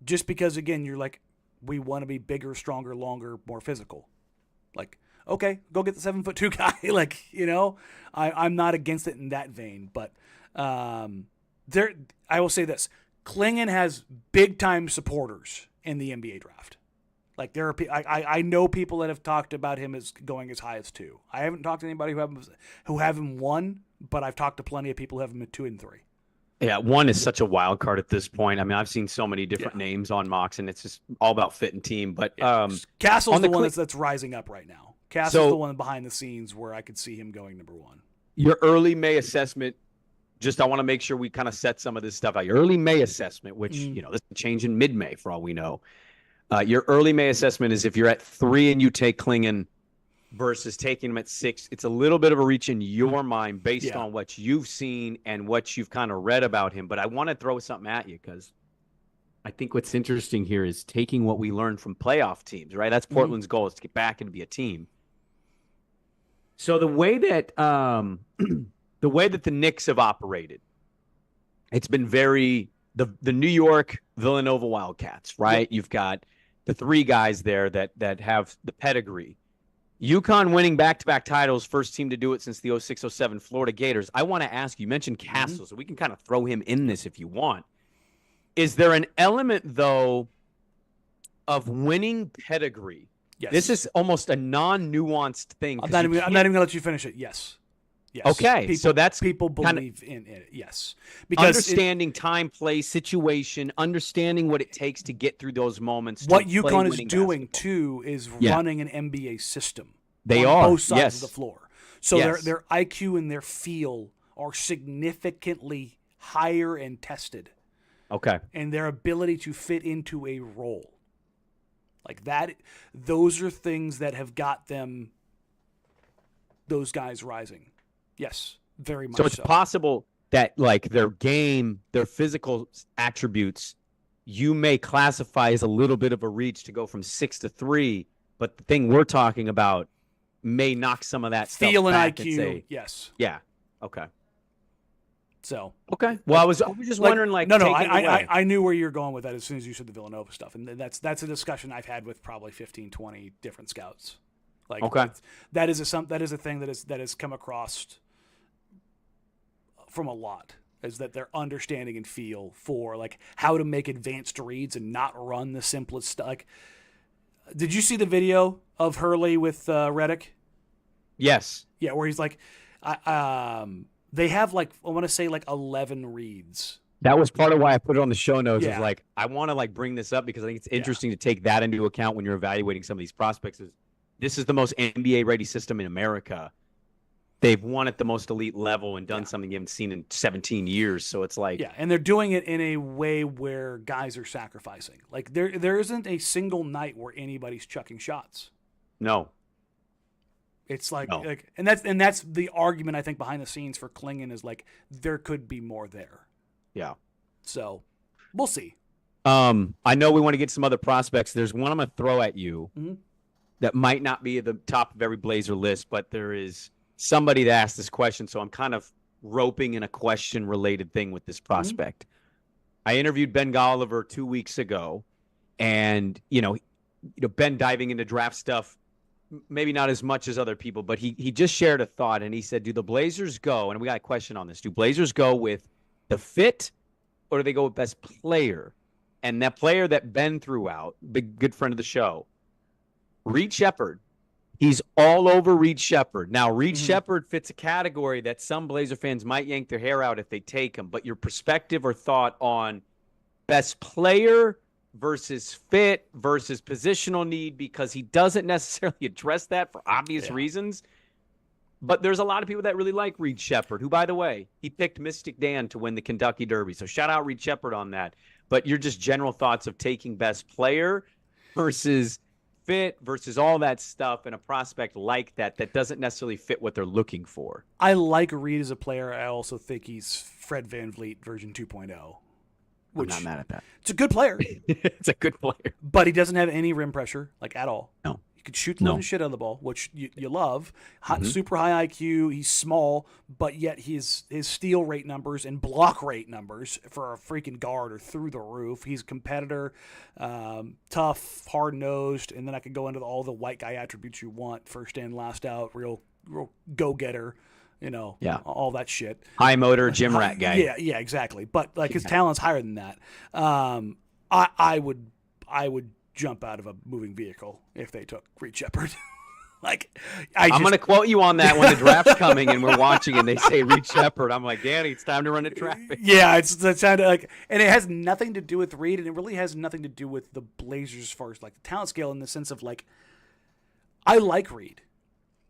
Speaker 3: Just because, again, you're like, we want to be bigger, stronger, longer, more physical. Like, okay, go get the 7'2" guy. I'm not against it in that vein, but I will say this. Clingan has big-time supporters in the NBA draft. Like there are, I know people that have talked about him as going as high as 2. I haven't talked to anybody who have him 1, but I've talked to plenty of people who have him at 2 and 3.
Speaker 4: Yeah, 1 is such a wild card at this point. I mean, I've seen so many different names on mocks, and it's just all about fit and team. But
Speaker 3: Castle's the one that's rising up right now. Castle's the one behind the scenes where I could see him going number 1.
Speaker 4: Your early May assessment. I want to make sure we kind of set some of this stuff out. Your early May assessment, which, this can change in mid-May for all we know. Your early May assessment is if you're at 3 and you take Clingan versus taking him at 6, it's a little bit of a reach in your mind based on what you've seen and what you've kind of read about him. But I want to throw something at you because I think what's interesting here is taking what we learned from playoff teams, right? That's Portland's goal, is to get back and be a team. So the way that the Knicks have operated, it's been very the New York Villanova Wildcats, right? Yep. You've got the 3 guys there that have the pedigree. Yukon winning back-to-back titles, first team to do it since the 06-07 Florida Gators. I want to ask you mentioned Castle, so we can kind of throw him in this if you want. Is there an element, though, of winning pedigree?
Speaker 3: Yes.
Speaker 4: This is almost a non-nuanced thing.
Speaker 3: I'm not even going to let you finish it. Yes. Yes.
Speaker 4: Okay, so that's
Speaker 3: people believe in it. Yes, because
Speaker 4: understanding time, place, situation, understanding what it takes to get through those moments.
Speaker 3: What Yukon is doing too is running an NBA system.
Speaker 4: They
Speaker 3: on
Speaker 4: are
Speaker 3: both sides of the floor, so their IQ and their feel are significantly higher and tested.
Speaker 4: Okay,
Speaker 3: and their ability to fit into a role like that, those are things that have got them. Those guys rising. Yes, very much so.
Speaker 4: So it's possible that like their game, their physical attributes, you may classify as a little bit of a reach to go from 6 to 3, but the thing we're talking about may knock some of that stuff
Speaker 3: feel and
Speaker 4: back
Speaker 3: IQ,
Speaker 4: and say,
Speaker 3: yes.
Speaker 4: Yeah, okay.
Speaker 3: So
Speaker 4: okay. Well, I was just wondering, like,
Speaker 3: no,
Speaker 4: taking it away.
Speaker 3: I knew where you were going with that as soon as you said the Villanova stuff, and that's a discussion I've had with probably 15, 20 different scouts. Like,
Speaker 4: okay,
Speaker 3: that is a thing that has come across from a lot, is that their understanding and feel for like how to make advanced reads and not run the simplest stuff. Like, did you see the video of Hurley with Reddick?
Speaker 4: yes,
Speaker 3: Yeah, where he's like, they have like, I want to say like 11 reads.
Speaker 4: that was part of why I put it on the show notes.
Speaker 3: Yeah.
Speaker 4: Is like, I want to like bring this up because I think it's interesting to take that into account when you're evaluating some of these prospects. This is the most NBA ready system in America. They've won at the most elite level and done something you haven't seen in 17 years. So it's like,
Speaker 3: and they're doing it in a way where guys are sacrificing. Like there isn't a single night where anybody's chucking shots.
Speaker 4: no.
Speaker 3: It's like and that's the argument I think behind the scenes for Clingan is like there could be more there.
Speaker 4: Yeah.
Speaker 3: So we'll see.
Speaker 4: I know we want to get some other prospects. There's one I'm going to throw at you that might not be at the top of every Blazer list, but there is somebody that asked this question, so I'm kind of roping in a question-related thing with this prospect. I interviewed Ben Golliver 2 weeks ago, and Ben diving into draft stuff, maybe not as much as other people, but he just shared a thought, and he said, do the Blazers go, and we got a question on this, do Blazers go with the fit, or do they go with best player? And that player that Ben threw out, big good friend of the show, Reed Sheppard. He's all over Reed Sheppard. Now, Reed Sheppard fits a category that some Blazer fans might yank their hair out if they take him. But your perspective or thought on best player versus fit versus positional need, because he doesn't necessarily address that for obvious reasons. But there's a lot of people that really like Reed Sheppard, who, by the way, he picked Mystic Dan to win the Kentucky Derby. So shout out Reed Sheppard on that. But your just general thoughts of taking best player versus fit versus all that stuff and a prospect like that doesn't necessarily fit what they're looking for.
Speaker 3: I like Reed as a player. I also think he's Fred VanVleet version 2.0.
Speaker 4: I'm not mad at that.
Speaker 3: It's a good player.
Speaker 4: It's a good player.
Speaker 3: But he doesn't have any rim pressure, like, at all.
Speaker 4: No.
Speaker 3: He could shoot the living shit out of the ball, which you love. Super high IQ. He's small, but yet his steal rate numbers and block rate numbers for a freaking guard are through the roof. He's a competitor, tough, hard-nosed, and then I could go into all the white guy attributes you want. First in, last out, real go-getter, all that shit.
Speaker 4: High motor, gym rat guy.
Speaker 3: Yeah, exactly. But like his talent's higher than that. I would jump out of a moving vehicle if they took Reed Sheppard. I'm
Speaker 4: going to quote you on that when the draft's coming and we're watching and they say Reed Sheppard. I'm like, Danny, it's time to run a traffic.
Speaker 3: Yeah, it's kind of like, and it has nothing to do with Reed, and it really has nothing to do with the Blazers as far as like the talent scale, in the sense of like, I like Reed.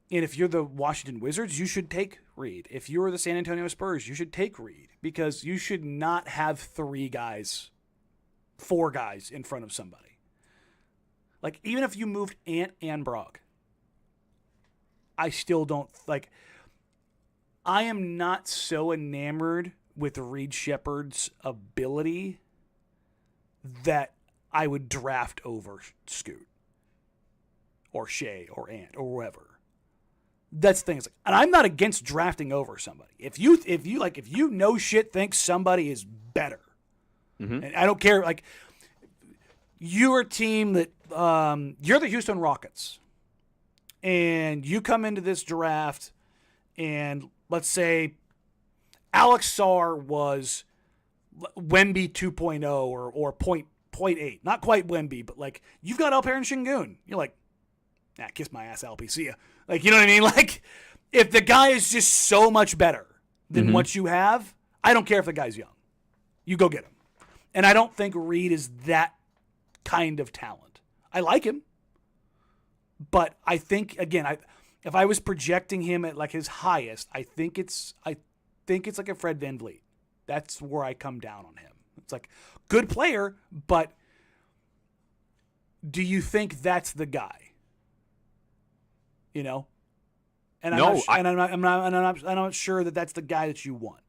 Speaker 3: And if you're the Washington Wizards, you should take Reed. If you're the San Antonio Spurs, you should take Reed, because you should not have 4 guys in front of somebody. Like, even if you moved Ant and Sprague, I still don't, like, I am not so enamored with Reed Sheppard's ability that I would draft over Scoot or Shea or Ant or whoever. That's the thing. And I'm not against drafting over somebody. If you think somebody is better, and I don't care, like, you're a team that you're the Houston Rockets, and you come into this draft, and let's say Alex Sarr was Wemby 2.0 or 0.8, not quite Wemby, but like, you've got Alperen Şengün. You're like, kiss my ass, Alpi, see ya. Like, you know what I mean? Like, if the guy is just so much better than what you have, I don't care if the guy's young. You go get him. And I don't think Reed is that kind of talent. I like him, but I think, again, if I was projecting him at like his highest, I think it's like a Fred VanVleet. That's where I come down on him. It's like, good player, but do you think that's the guy? And I'm not sure that that's the guy that you want.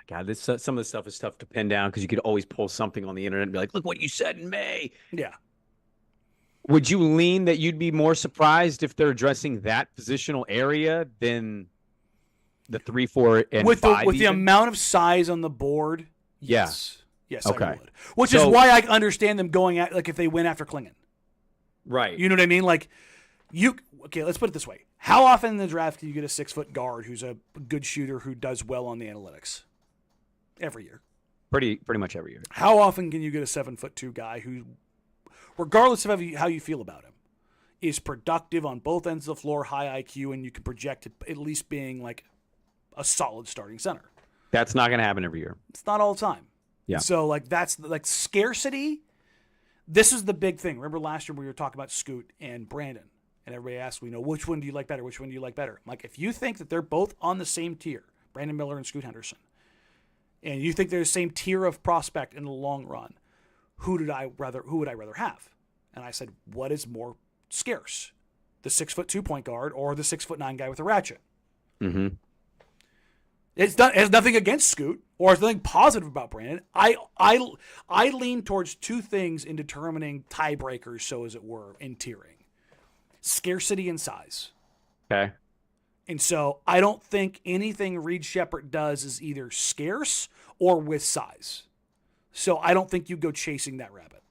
Speaker 4: God, some of this stuff is tough to pin down, because you could always pull something on the internet and be like, look what you said in May.
Speaker 3: Yeah.
Speaker 4: Would you lean that you'd be more surprised if they're addressing that positional area than the 3, 4, and
Speaker 3: with
Speaker 4: 5
Speaker 3: the amount of size on the board. Yes. Yes,
Speaker 4: Okay.
Speaker 3: I would. Which is why I understand them going at, like, if they went after Clingan.
Speaker 4: Right.
Speaker 3: You know what I mean? Like, okay, let's put it this way. How often in the draft can you get a 6-foot guard who's a good shooter who does well on the analytics? Every year.
Speaker 4: Pretty much every year.
Speaker 3: How often can you get a 7'2" guy who, regardless of how you feel about him, is productive on both ends of the floor, high IQ, and you can project it at least being like a solid starting center?
Speaker 4: That's not going to happen every year.
Speaker 3: It's not all the time.
Speaker 4: Yeah.
Speaker 3: So, like, that's like scarcity. This is the big thing. Remember last year we were talking about Scoot and Brandon, and everybody asked, which one do you like better? Which one do you like better? Like, if you think that they're both on the same tier, Brandon Miller and Scoot Henderson, and you think they're the same tier of prospect in the long run, who would I rather have? And I said, what is more scarce, the 6'2" point guard or the 6'9" guy with a ratchet?
Speaker 4: Mm-hmm.
Speaker 3: It has nothing against Scoot or it's nothing positive about Brandon. I lean towards two things in determining tiebreakers, so as it were, in tiering: scarcity and size.
Speaker 4: Okay.
Speaker 3: And so I don't think anything Reed Sheppard does is either scarce or with size. So I don't think you go chasing that rabbit.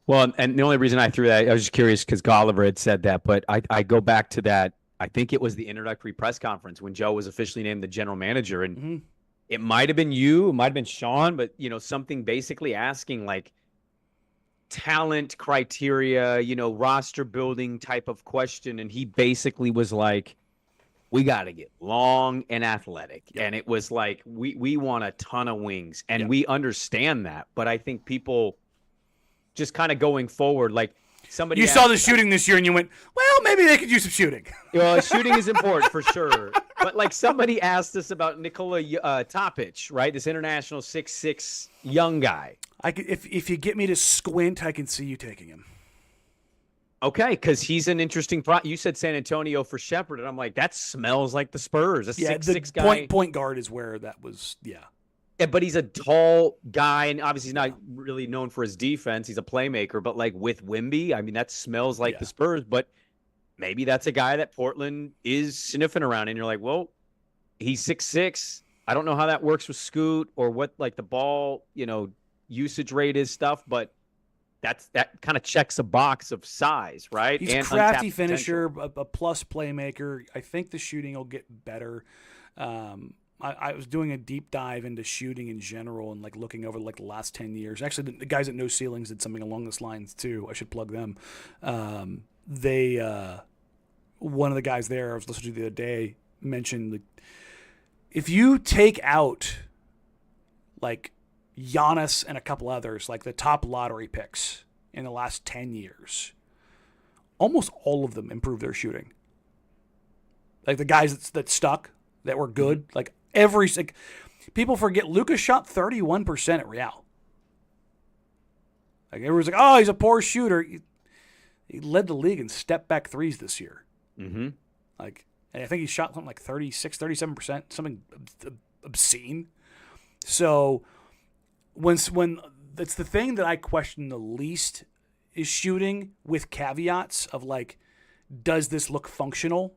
Speaker 4: Well, and the only reason I threw that, I was just curious because Golliver had said that, but I go back to that. I think it was the introductory press conference when Joe was officially named the general manager, and it might have been you, it might have been Sean, but something basically asking like talent criteria, roster building type of question, and he basically was like, we got to get long and athletic. Yep. And it was like, we want a ton of wings, and we understand that. But I think people just kind of going forward, like somebody.
Speaker 3: You saw the shooting this year and you went, well, maybe they could use some shooting.
Speaker 4: Well, shooting is important for sure. But like somebody asked us about Nikola Topic, right? This international 6'6" young guy.
Speaker 3: If you get me to squint, I can see you taking him.
Speaker 4: Okay, because he's an interesting you said San Antonio for Sheppard, and I'm like, that smells like the Spurs. A 6'6" guy.
Speaker 3: Point guard is where that was,
Speaker 4: Yeah, but he's a tall guy, and obviously he's not really known for his defense. He's a playmaker, but like with Wemby, I mean, that smells like the Spurs, but maybe that's a guy that Portland is sniffing around, and you're like, well, he's 6'6". I don't know how that works with Scoot or what like the ball, usage rate is stuff, but that kind of checks a box of size, right?
Speaker 3: He's a crafty finisher, a plus playmaker. I think the shooting will get better. I was doing a deep dive into shooting in general and like looking over like the last 10 years. Actually, the guys at No Ceilings did something along those lines too. I should plug them. One of the guys there I was listening to the other day mentioned like, if you take out like Giannis and a couple others, like the top lottery picks in the last 10 years, almost all of them improved their shooting. Like the guys that stuck, that were good, like people forget Luka shot 31% at Real. Like everyone's like, oh, he's a poor shooter. He led the league in step back threes this year.
Speaker 4: Mm-hmm.
Speaker 3: Like, and I think he shot something like 36, 37%, something obscene. So when it's the thing that I question the least is shooting, with caveats of like, does this look functional?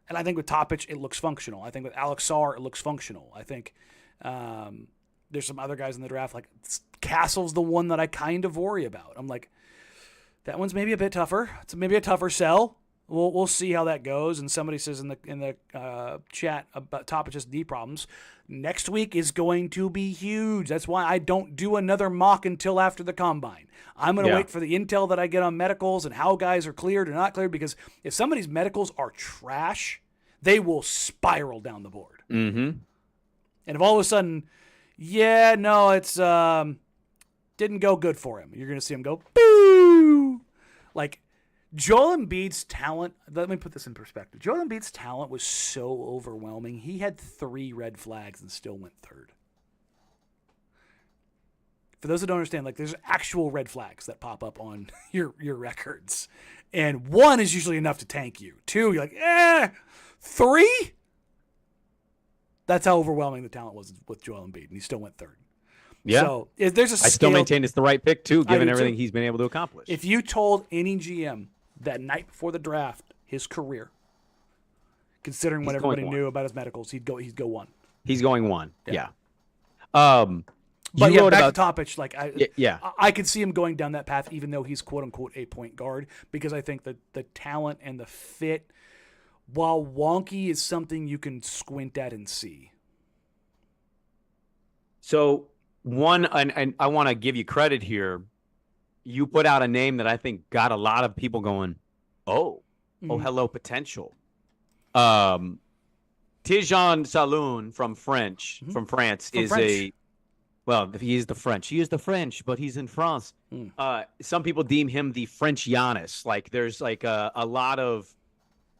Speaker 3: And I think with Topic, it looks functional. I think with Alex Sarr, it looks functional. I think there's some other guys in the draft, like Castle's the one that I kind of worry about. I'm like, that one's maybe a bit tougher. It's maybe a tougher sell. We'll see how that goes. And somebody says in the chat about Topic's knee problems, next week is going to be huge. That's why I don't do another mock until after the combine. I'm going to wait for the intel that I get on medicals and how guys are cleared or not cleared, because if somebody's medicals are trash, they will spiral down the board.
Speaker 4: Mm-hmm.
Speaker 3: And if all of a sudden, it's didn't go good for him, you're going to see him go, boo! Like, Joel Embiid's talent, let me put this in perspective. Joel Embiid's talent was so overwhelming. He had 3 red flags and still went third. For those that don't understand, like there's actual red flags that pop up on your records. And 1 is usually enough to tank you. 2, you're like, 3? That's how overwhelming the talent was with Joel Embiid, and he still went third.
Speaker 4: Yeah.
Speaker 3: So there's a scale.
Speaker 4: I still maintain it's the right pick too, given everything he's been able to accomplish.
Speaker 3: If you told any GM that night before the draft his career, Considering what everybody knew about his medicals, he'd go 1.
Speaker 4: He's going 1. Yeah.
Speaker 3: But
Speaker 4: you
Speaker 3: yeah,
Speaker 4: wrote
Speaker 3: back
Speaker 4: about
Speaker 3: to Topic, like
Speaker 4: yeah.
Speaker 3: I could see him going down that path, even though he's quote unquote a point guard, because I think that the talent and the fit, while wonky, is something you can squint at and see.
Speaker 4: So and I want to give you credit here. You put out a name that I think got a lot of people going, hello, potential. Tidjane Saloon from France he is the French. He is the French, but he's in France. Some people deem him the French Giannis. Like there's like a lot of,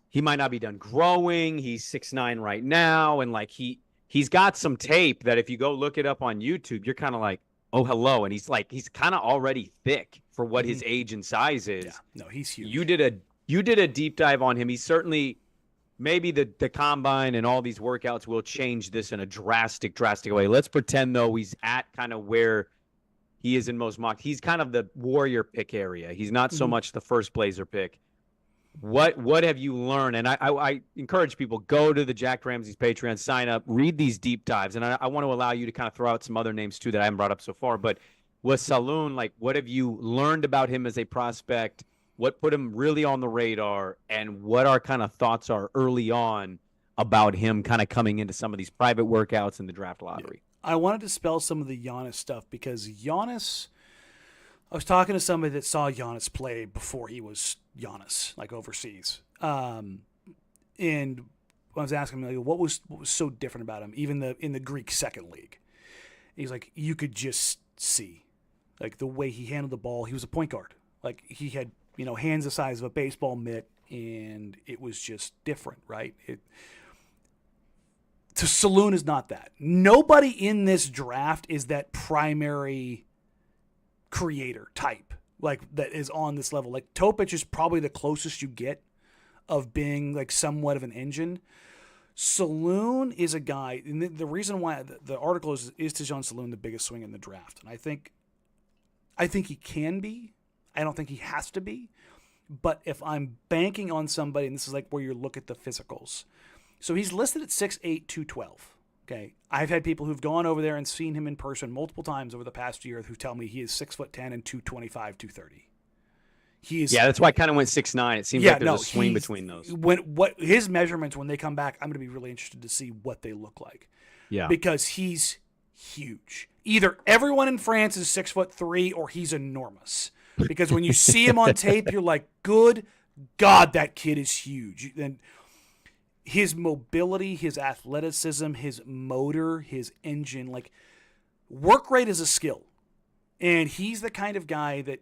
Speaker 4: he might not be done growing. He's 6'9" right now. And like he's got some tape that if you go look it up on YouTube, you're kind of like, oh, hello. And he's kind of already thick for what his age and size is.
Speaker 3: Yeah, no, he's huge.
Speaker 4: You did a deep dive on him. He's certainly, maybe the combine and all these workouts will change this in a drastic way. Let's pretend, though, he's at kind of where he is in most mock. He's kind of the Warrior pick area. He's not so much the first Blazer pick. What have you learned? And I encourage people, go to the Jack Ramsays Patreon, sign up, read these deep dives. And I want to allow you to kind of throw out some other names, too, that I haven't brought up so far. But with Saloon, like, what have you learned about him as a prospect? What put him really on the radar, and what our kind of thoughts are early on about him kind of coming into some of these private workouts in the draft lottery?
Speaker 3: I wanted to spell some of the Giannis stuff because Giannis, I was talking to somebody that saw Giannis play before he was Giannis, like overseas. And I was asking him, like, what was so different about him, even in the Greek second league? He's like, you could just see, like, the way he handled the ball. He was a point guard. Like, he had, hands the size of a baseball mitt, and it was just different, right? Saloon is not that. Nobody in this draft is that primary creator type, like, that is on this level. Like, Topic is probably the closest you get of being, like, somewhat of an engine. Saloon is a guy, and the reason why the article is Tidjane Saloon the biggest swing in the draft? And I think he can be. I don't think he has to be. But if I'm banking on somebody, and this is like where you look at the physicals. So he's listed at 6'8", 212. Okay. I've had people who've gone over there and seen him in person multiple times over the past year who tell me he is 6'10" and 225, 230.
Speaker 4: That's why I kind of went 6'9". It seems like there's a swing between those.
Speaker 3: What his measurements, when they come back, I'm going to be really interested to see what they look like. Yeah. Because he's huge. Either everyone in France is 6'3" or he's enormous. Because when you see him on tape, you're like, good God, that kid is huge. And his mobility, his athleticism, his motor, his engine, like, work rate is a skill. And he's the kind of guy that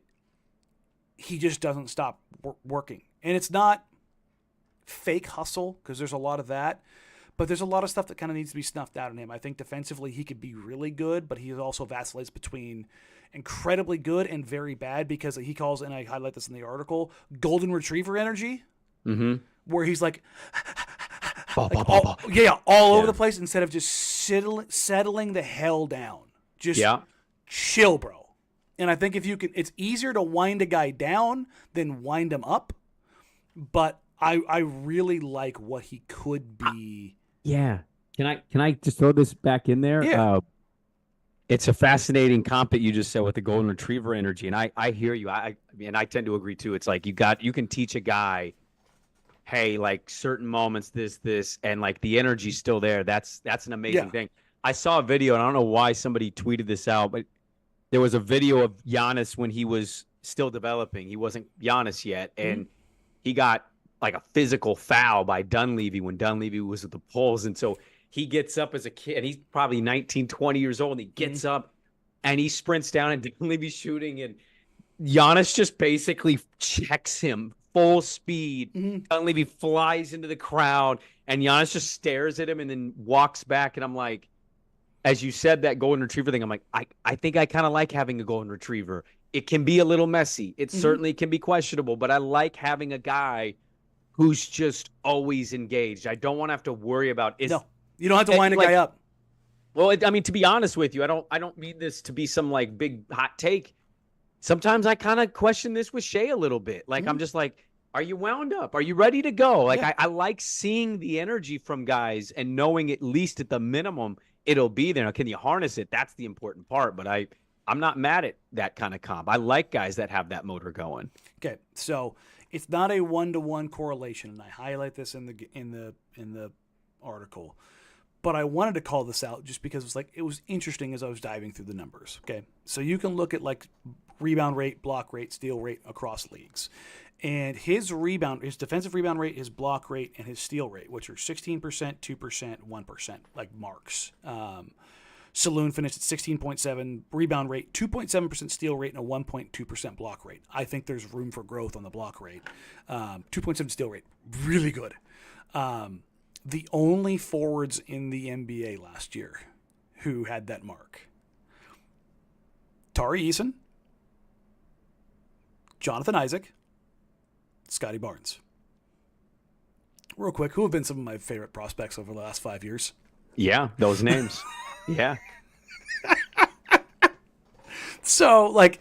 Speaker 3: he just doesn't stop working. And it's not fake hustle, because there's a lot of that. But there's a lot of stuff that kind of needs to be snuffed out in him. I think defensively he could be really good, but he also vacillates between incredibly good and very bad, because he calls, and I highlight this in the article, golden retriever energy, where he's like, all over the place, instead of just settling the hell down. Just chill, bro. And I think if you can, it's easier to wind a guy down than wind him up. But I really like what he could be.
Speaker 4: Yeah. Can I just throw this back in there?
Speaker 3: Yeah.
Speaker 4: It's a fascinating comp that you just said with the golden retriever energy, and I hear you. I tend to agree too. It's like you can teach a guy, hey, like certain moments, this, and like the energy's still there. That's an amazing thing. I saw a video, and I don't know why somebody tweeted this out, but there was a video of Giannis when he was still developing. He wasn't Giannis yet, and he got like a physical foul by Dunleavy when Dunleavy was at the Bulls, and so he gets up as a kid, and he's probably 19, 20 years old, and he gets up, and he sprints down, and Dunleavy's shooting, and Giannis just basically checks him full speed. Dunleavy flies into the crowd, and Giannis just stares at him and then walks back, and I'm like, as you said that golden retriever thing, I'm like, I think I kind of like having a golden retriever. It can be a little messy. It certainly can be questionable, but I like having a guy who's just always engaged. I don't want to have to worry about
Speaker 3: you don't have to wind a guy up.
Speaker 4: Well, I mean, to be honest with you, I don't mean this to be some like big hot take. Sometimes I kind of question this with Shea a little bit. Like I'm just like, Are you wound up? Are you ready to go? Like,
Speaker 3: Yeah.
Speaker 4: I like seeing the energy from guys and knowing at least at the minimum it'll be there. Now, can you harness it? That's the important part. But I'm not mad at that kind of comp. I like guys that have that motor going.
Speaker 3: Okay, so it's not a 1-to-1 correlation, and I highlight this in the article. But I wanted to call this out just because it was interesting as I was diving through the numbers. Okay, so you can look at like rebound rate, block rate, steal rate across leagues, and his defensive rebound rate, his block rate, and his steal rate, which are 16%, 2%, 1%, like marks. Saloon finished at 16.7 rebound rate, 2.7% steal rate, and a 1.2% block rate. I think there's room for growth on the block rate. 2.7 steal rate, really good. The only forwards in the NBA last year who had that mark: Tari Eason, Jonathan Isaac, Scotty Barnes. Real quick, who have been some of my favorite prospects over the last 5 years?
Speaker 4: Yeah, those names. Yeah.
Speaker 3: So, like,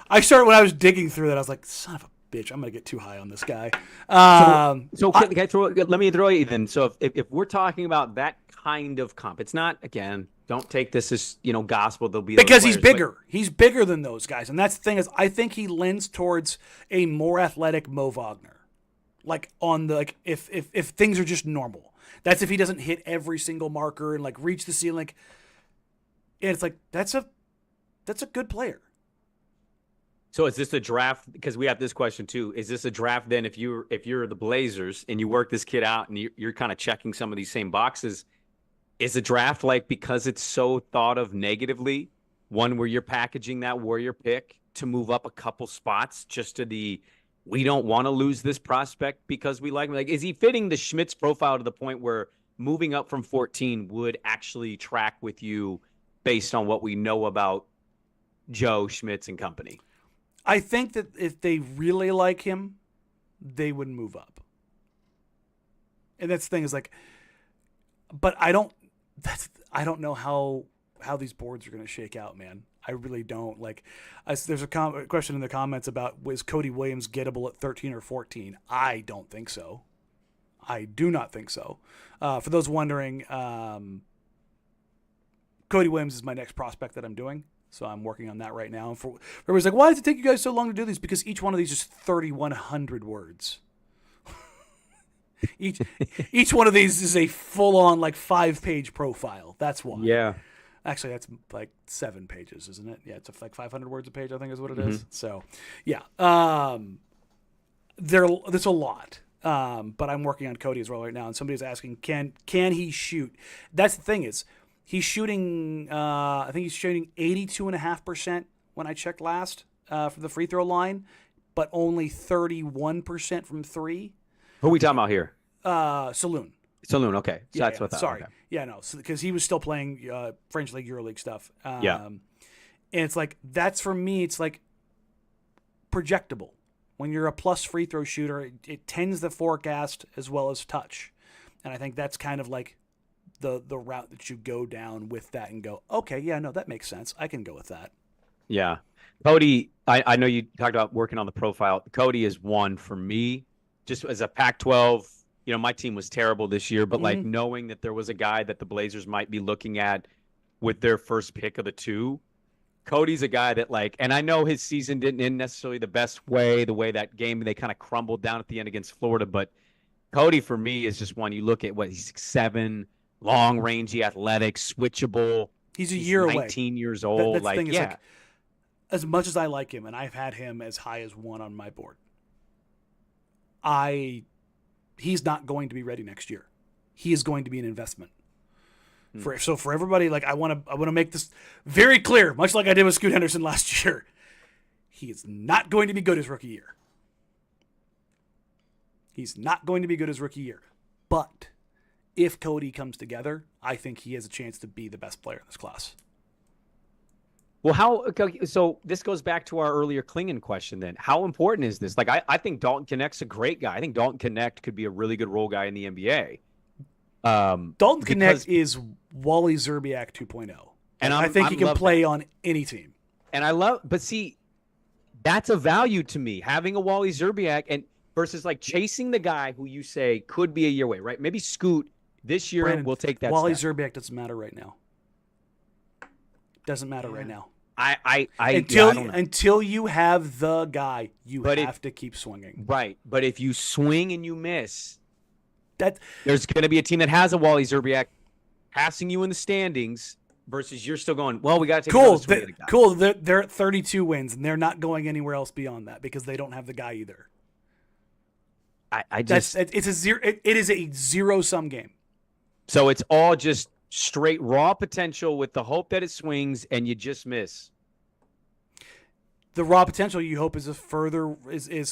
Speaker 3: I started when I was digging through that, I was like, son of a bitch, I'm going to get too high on this guy.
Speaker 4: Let me throw you then. So if we're talking about that kind of comp, it's not, again, don't take this as, gospel. There'll be
Speaker 3: because he's bigger. He's bigger than those guys. And that's the thing is, I think he lends towards a more athletic Mo Wagner. Like, on the, like, if things are just normal. That's if he doesn't hit every single marker and, like, reach the ceiling. And it's like, that's a good player.
Speaker 4: So is this a draft? Because we have this question too. Is this a draft then? If you're the Blazers and you work this kid out and you're kind of checking some of these same boxes, is a draft like, because it's so thought of negatively, one where you're packaging that Warrior pick to move up a couple spots just to we don't want to lose this prospect because we like him? Like, is he fitting the Schmitz profile to the point where moving up from 14 would actually track with you based on what we know about Joe Schmitz and company?
Speaker 3: I think that if they really like him, they would move up. And that's the thing is, like, but I don't know how these boards are going to shake out, man. I really don't. Like, there's a question in the comments about, was Cody Williams gettable at 13 or 14? I don't think so. I do not think so. For those wondering, Cody Williams is my next prospect that I'm doing. So I'm working on that right now. And everybody's like, why does it take you guys so long to do these? Because each one of these is 3,100 words. Each one of these is a full-on, like, 5-page profile. That's why.
Speaker 4: Yeah.
Speaker 3: Actually, that's like 7 pages, isn't it? Yeah, it's like 500 words a page, I think is what it is. So, yeah. There's a lot. But I'm working on Cody as well right now. And somebody's asking, can he shoot? That's the thing is, he's shooting, I think he's shooting 82.5% when I checked last for the free throw line, but only 31% from three.
Speaker 4: Who are we talking about here?
Speaker 3: Saloon.
Speaker 4: Saloon, okay. So that's what that.
Speaker 3: Sorry.
Speaker 4: Okay.
Speaker 3: Yeah, no, because he was still playing French League, EuroLeague stuff.
Speaker 4: And
Speaker 3: it's like, that's for me, it's like projectable. When you're a plus free throw shooter, it tends to forecast as well as touch. And I think that's kind of like the route that you go down with that and go, okay, yeah, no, that makes sense. I can go with that.
Speaker 4: Yeah. Cody, I know you talked about working on the profile. Cody is one for me, just as a Pac-12. My team was terrible this year, but like knowing that there was a guy that the Blazers might be looking at with their first pick of the two, Cody's a guy that, like, and I know his season didn't end necessarily the best way, the way that game they kind of crumbled down at the end against Florida, but Cody for me is just one. You look at he's 6'7", long, rangy, athletic, switchable.
Speaker 3: He's a year
Speaker 4: 19
Speaker 3: away.
Speaker 4: 19 years old.
Speaker 3: That's the thing is, like, as much as I like him, and I've had him as high as 1 on my board, he's not going to be ready next year. He is going to be an investment. So for everybody, like, I want to make this very clear, much like I did with Scoot Henderson last year. He is not going to be good his rookie year. He's not going to be good his rookie year. But if Cody comes together, I think he has a chance to be the best player in this class.
Speaker 4: Well, so this goes back to our earlier Clingan question then. How important is this? Like, I think Dalton Connect's a great guy. I think Dalton Connect could be a really good role guy in the NBA.
Speaker 3: Dalton Connect is Wally Szczerbiak 2.0. And I think he can play on any team.
Speaker 4: And but see, that's a value to me, having a Wally Szczerbiak. And versus like chasing the guy who you say could be a year away, right? Maybe Scoot this year
Speaker 3: Brandon,
Speaker 4: will take that
Speaker 3: Wally
Speaker 4: step.
Speaker 3: Szczerbiak doesn't matter right now. Doesn't matter right now.
Speaker 4: I
Speaker 3: Until
Speaker 4: don't know.
Speaker 3: until you have the guy, you
Speaker 4: But
Speaker 3: have to keep swinging.
Speaker 4: Right. But if you swing and you miss,
Speaker 3: That
Speaker 4: there's going to be a team that has a Wally Szczerbiak passing you in the standings versus you're still going, well, we got to take another swing at the guy.
Speaker 3: Cool. They're at 32 wins, and they're not going anywhere else beyond that because they don't have the guy either. It is a zero-sum game.
Speaker 4: So it's all just straight raw potential with the hope that it swings and you just miss.
Speaker 3: The raw potential you hope is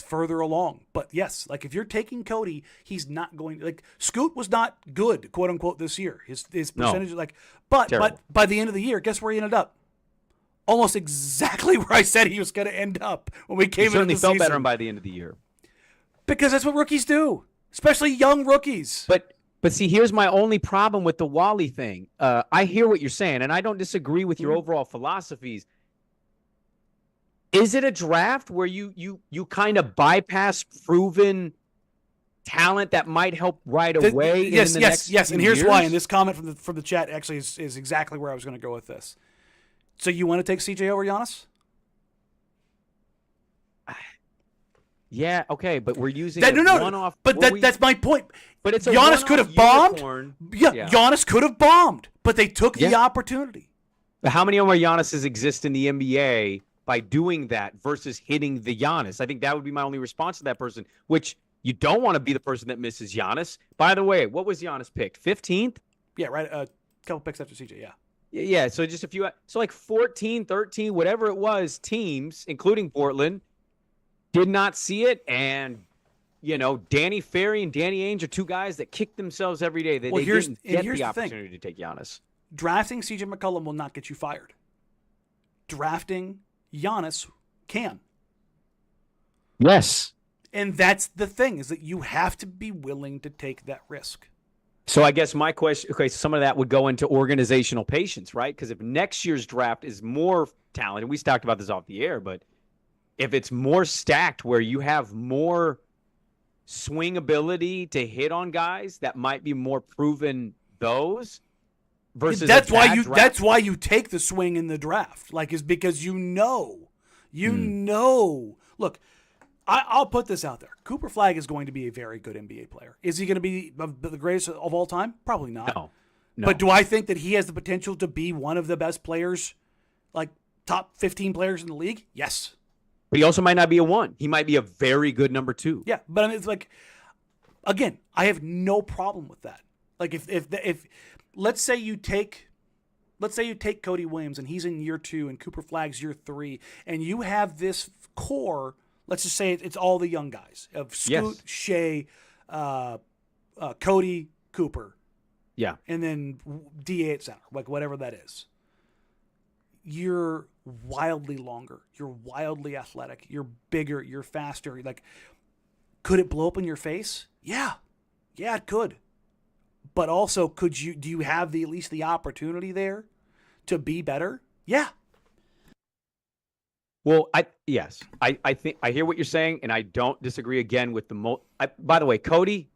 Speaker 3: further along. But yes, like if you're taking Cody, he's not going like Scoot was not good, quote unquote, this year. His percentage but by the end of the year, guess where he ended up? Almost exactly where I said he was going to end up when we came into the season.
Speaker 4: Certainly felt better by the end of the year.
Speaker 3: Because that's what rookies do, especially young rookies.
Speaker 4: But see, here's my only problem with the Wally thing. I hear what you're saying, and I don't disagree with your overall philosophies. Is it a draft where you kind of bypass proven talent that might help right away?
Speaker 3: Yes. And here's
Speaker 4: years?
Speaker 3: why. And this comment from the chat actually is exactly where I was going to go with this. So you want to take CJ over Giannis?
Speaker 4: Yeah, okay, but we're using one-off.
Speaker 3: But that's my point.
Speaker 4: But it's a
Speaker 3: Giannis could have bombed. Yeah, Giannis could have bombed, but they took the opportunity.
Speaker 4: But how many more Giannis's exist in the NBA by doing that versus hitting the Giannis? I think that would be my only response to that person, which you don't want to be the person that misses Giannis. By the way, what was Giannis picked? 15th?
Speaker 3: Yeah, right. A couple picks after CJ, yeah.
Speaker 4: Yeah, so just a few. So like 14, 13, whatever it was, teams, including Portland, did not see it. And, Danny Ferry and Danny Ainge are two guys that kick themselves every day. They didn't get the opportunity to take Giannis.
Speaker 3: Drafting CJ McCollum will not get you fired. Drafting Giannis can.
Speaker 4: Yes.
Speaker 3: And that's the thing, is that you have to be willing to take that risk.
Speaker 4: So I guess my question, okay, so some of that would go into organizational patience, right? Because if next year's draft is more talent, and we talked about this off the air, but if it's more stacked where you have more swing ability to hit on guys that might be more proven those versus
Speaker 3: that's why you take the swing in the draft, is because you know. Look, I'll put this out there. Cooper Flagg is going to be a very good NBA player. Is he going to be the greatest of all time? Probably not.
Speaker 4: No.
Speaker 3: But do I think that he has the potential to be one of the best players, top 15 players in the league? Yes.
Speaker 4: But he also might not be a 1. He might be a very good number 2.
Speaker 3: Yeah, but it's again, I have no problem with that. If let's say you take Cody Williams and he's in year 2 and Cooper Flagg's year 3, and you have this core. Let's just say it's all the young guys of Scoot, Shea, Cody, Cooper.
Speaker 4: Yeah.
Speaker 3: And then DA at center, whatever that is. You're wildly longer. You're wildly athletic. You're bigger. You're faster. Could it blow up in your face? Yeah. Yeah, it could. But also, do you have at least the opportunity there to be better? Yeah.
Speaker 4: Well, I think I hear what you're saying, and I don't disagree again with by the way, Cody,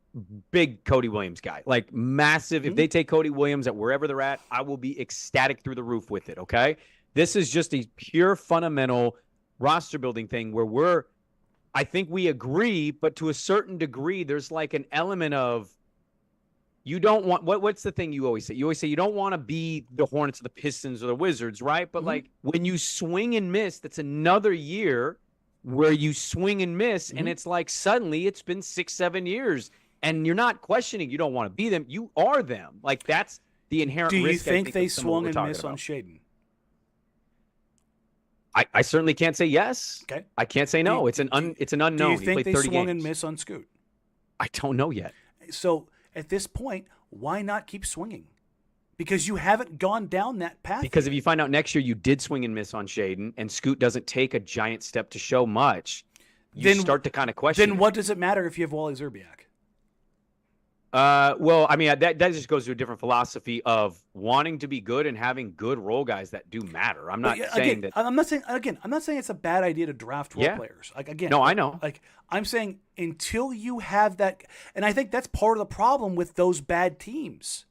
Speaker 4: big Cody Williams guy, massive. If they take Cody Williams at wherever they're at, I will be ecstatic through the roof with it. Okay, this is just a pure fundamental roster building thing where I think we agree, but to a certain degree, there's an element of. You don't want what's the thing you always say? You always say you don't want to be the Hornets or the Pistons or the Wizards, right? But when you swing and miss, that's another year where you swing and miss, and it's suddenly it's been 6-7 years, and you're not questioning. You don't want to be them. You are them. That's the inherent risk.
Speaker 3: Do you think they swung and missed on Shaden?
Speaker 4: I certainly can't say yes.
Speaker 3: Okay.
Speaker 4: I can't say no. It's an unknown.
Speaker 3: Do you think they swung
Speaker 4: games.
Speaker 3: and missed on Scoot?
Speaker 4: I don't know yet.
Speaker 3: So. At this point, why not keep swinging? Because you haven't gone down that path.
Speaker 4: Because if you find out next year you did swing and miss on Shaden and Scoot doesn't take a giant step to show much, you start to kind of question.
Speaker 3: Then what does it matter if you have Wally Szczerbiak?
Speaker 4: Well, I mean, that just goes to a different philosophy of wanting to be good and having good role guys that do matter. I'm not saying that.
Speaker 3: I'm not saying it's a bad idea to draft role players. Like again,
Speaker 4: no, I know.
Speaker 3: Like I'm saying until you have that, and I think that's part of the problem with those bad teams,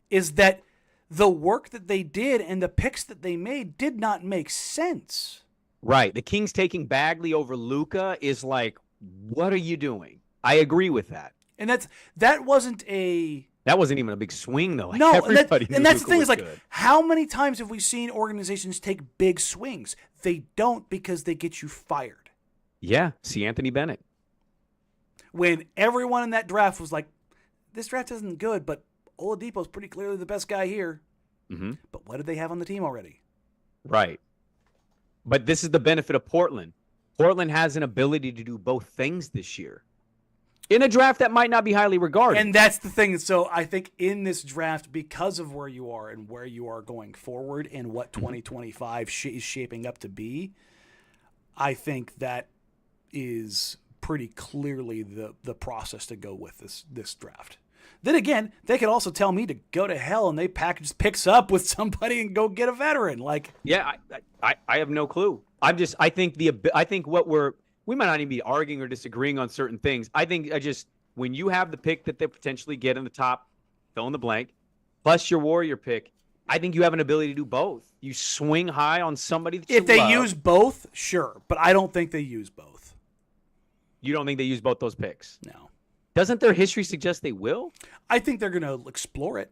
Speaker 3: is that the work that they did and the picks that they made did not make sense.
Speaker 4: Right. The Kings taking Bagley over Luka is like, what are you doing? I agree with that.
Speaker 3: And that wasn't
Speaker 4: even a big swing though.
Speaker 3: No,
Speaker 4: Everybody
Speaker 3: and that's
Speaker 4: Luka
Speaker 3: the thing
Speaker 4: was
Speaker 3: is like,
Speaker 4: good.
Speaker 3: how many times have we seen organizations take big swings? They don't, because they get you fired.
Speaker 4: Yeah, see Anthony Bennett.
Speaker 3: When everyone in that draft was like, this draft isn't good, but Oladipo's pretty clearly the best guy here.
Speaker 4: Mm-hmm.
Speaker 3: But what did they have on the team already?
Speaker 4: Right. But this is the benefit of Portland. Portland has an ability to do both things this year in a draft that might not be highly regarded.
Speaker 3: And that's the thing. So I think in this draft, because of where you are and where you are going forward and what 2025 is shaping up to be, I think that is pretty clearly the process to go with this draft. Then again, they could also tell me to go to hell and they package picks up with somebody and go get a veteran. Like,
Speaker 4: yeah, I have no clue. I think we might not even be arguing or disagreeing on certain things. I think when you have the pick that they potentially get in the top, fill in the blank, plus your Warrior pick, I think you have an ability to do both. You swing high on somebody that
Speaker 3: if they use both, sure, but I don't think they use both.
Speaker 4: You don't think they use both those picks?
Speaker 3: No.
Speaker 4: Doesn't their history suggest they will?
Speaker 3: I think they're going to explore it.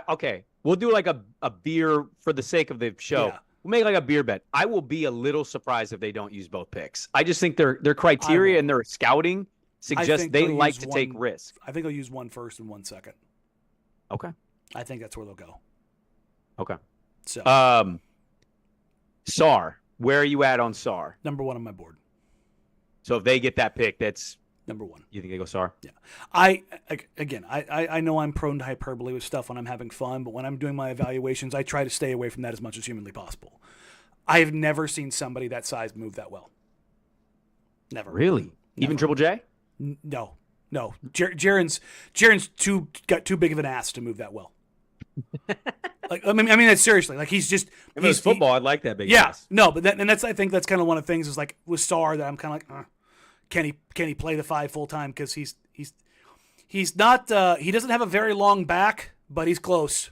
Speaker 4: Okay. We'll do like a beer for the sake of the show. Yeah. We'll make like a beer bet. I will be a little surprised if they don't use both picks. I just think their criteria and their scouting suggest they like to take risks.
Speaker 3: I think they'll use one first and one second.
Speaker 4: Okay.
Speaker 3: I think that's where they'll go.
Speaker 4: Okay.
Speaker 3: So,
Speaker 4: Sarr, where are you at on Sarr?
Speaker 3: Number 1 on my board.
Speaker 4: So if they get that pick, that's
Speaker 3: number 1.
Speaker 4: You think they go Sarr?
Speaker 3: Yeah. I know I'm prone to hyperbole with stuff when I'm having fun, but when I'm doing my evaluations, I try to stay away from that as much as humanly possible. I have never seen somebody that size move that well. Never.
Speaker 4: Really?
Speaker 3: Never.
Speaker 4: Even Triple J?
Speaker 3: No. Jaren's got too big of an ass to move that well. Like I mean that's seriously. Like he's just.
Speaker 4: If it was football, I'd like that big ass.
Speaker 3: No, but I think that's kind of one of the things is like with Sarr that I'm kind of like, can he play the 5 full time, because he's not he doesn't have a very long back, but he's close.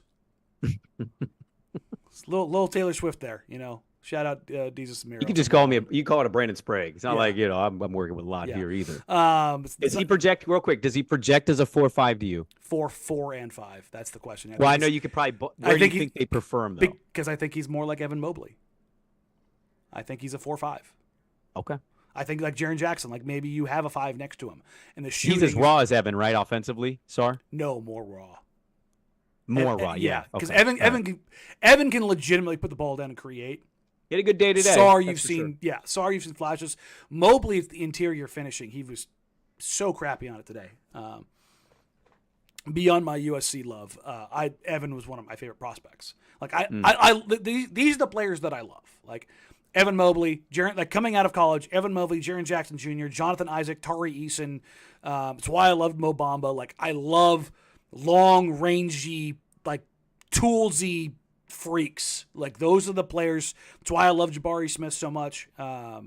Speaker 3: little Taylor Swift there, you know. Shout out Jesus Miro.
Speaker 4: You can just call it a Brandon Sprague. It's not like, you know, I'm working with a lot here either. Does he project real quick? Does he project as a 4-5 to you?
Speaker 3: 4 and 5. That's the question.
Speaker 4: Well, I know you could probably. Where do you think they prefer him though?
Speaker 3: Because I think he's more like Evan Mobley. I think he's a 4-5.
Speaker 4: Okay.
Speaker 3: I think like Jaren Jackson, like maybe you have a 5 next to him, and the shooting.
Speaker 4: He's as raw as Evan, right? Offensively, Sarr?
Speaker 3: No, more raw.
Speaker 4: More raw, yeah.
Speaker 3: Because Evan can legitimately put the ball down and create.
Speaker 4: He had a good day today.
Speaker 3: Sarr, you've seen flashes. Mobley, the interior finishing, he was so crappy on it today. Beyond my USC love, Evan was one of my favorite prospects. Like these are the players that I love. Like Evan Mobley, like coming out of college, Evan Mobley, Jaren Jackson Jr., Jonathan Isaac, Tari Eason. It's why I loved Mo Bamba. Like I love long, rangy, like toolsy freaks. Like those are the players. That's why I love Jabari Smith so much. That's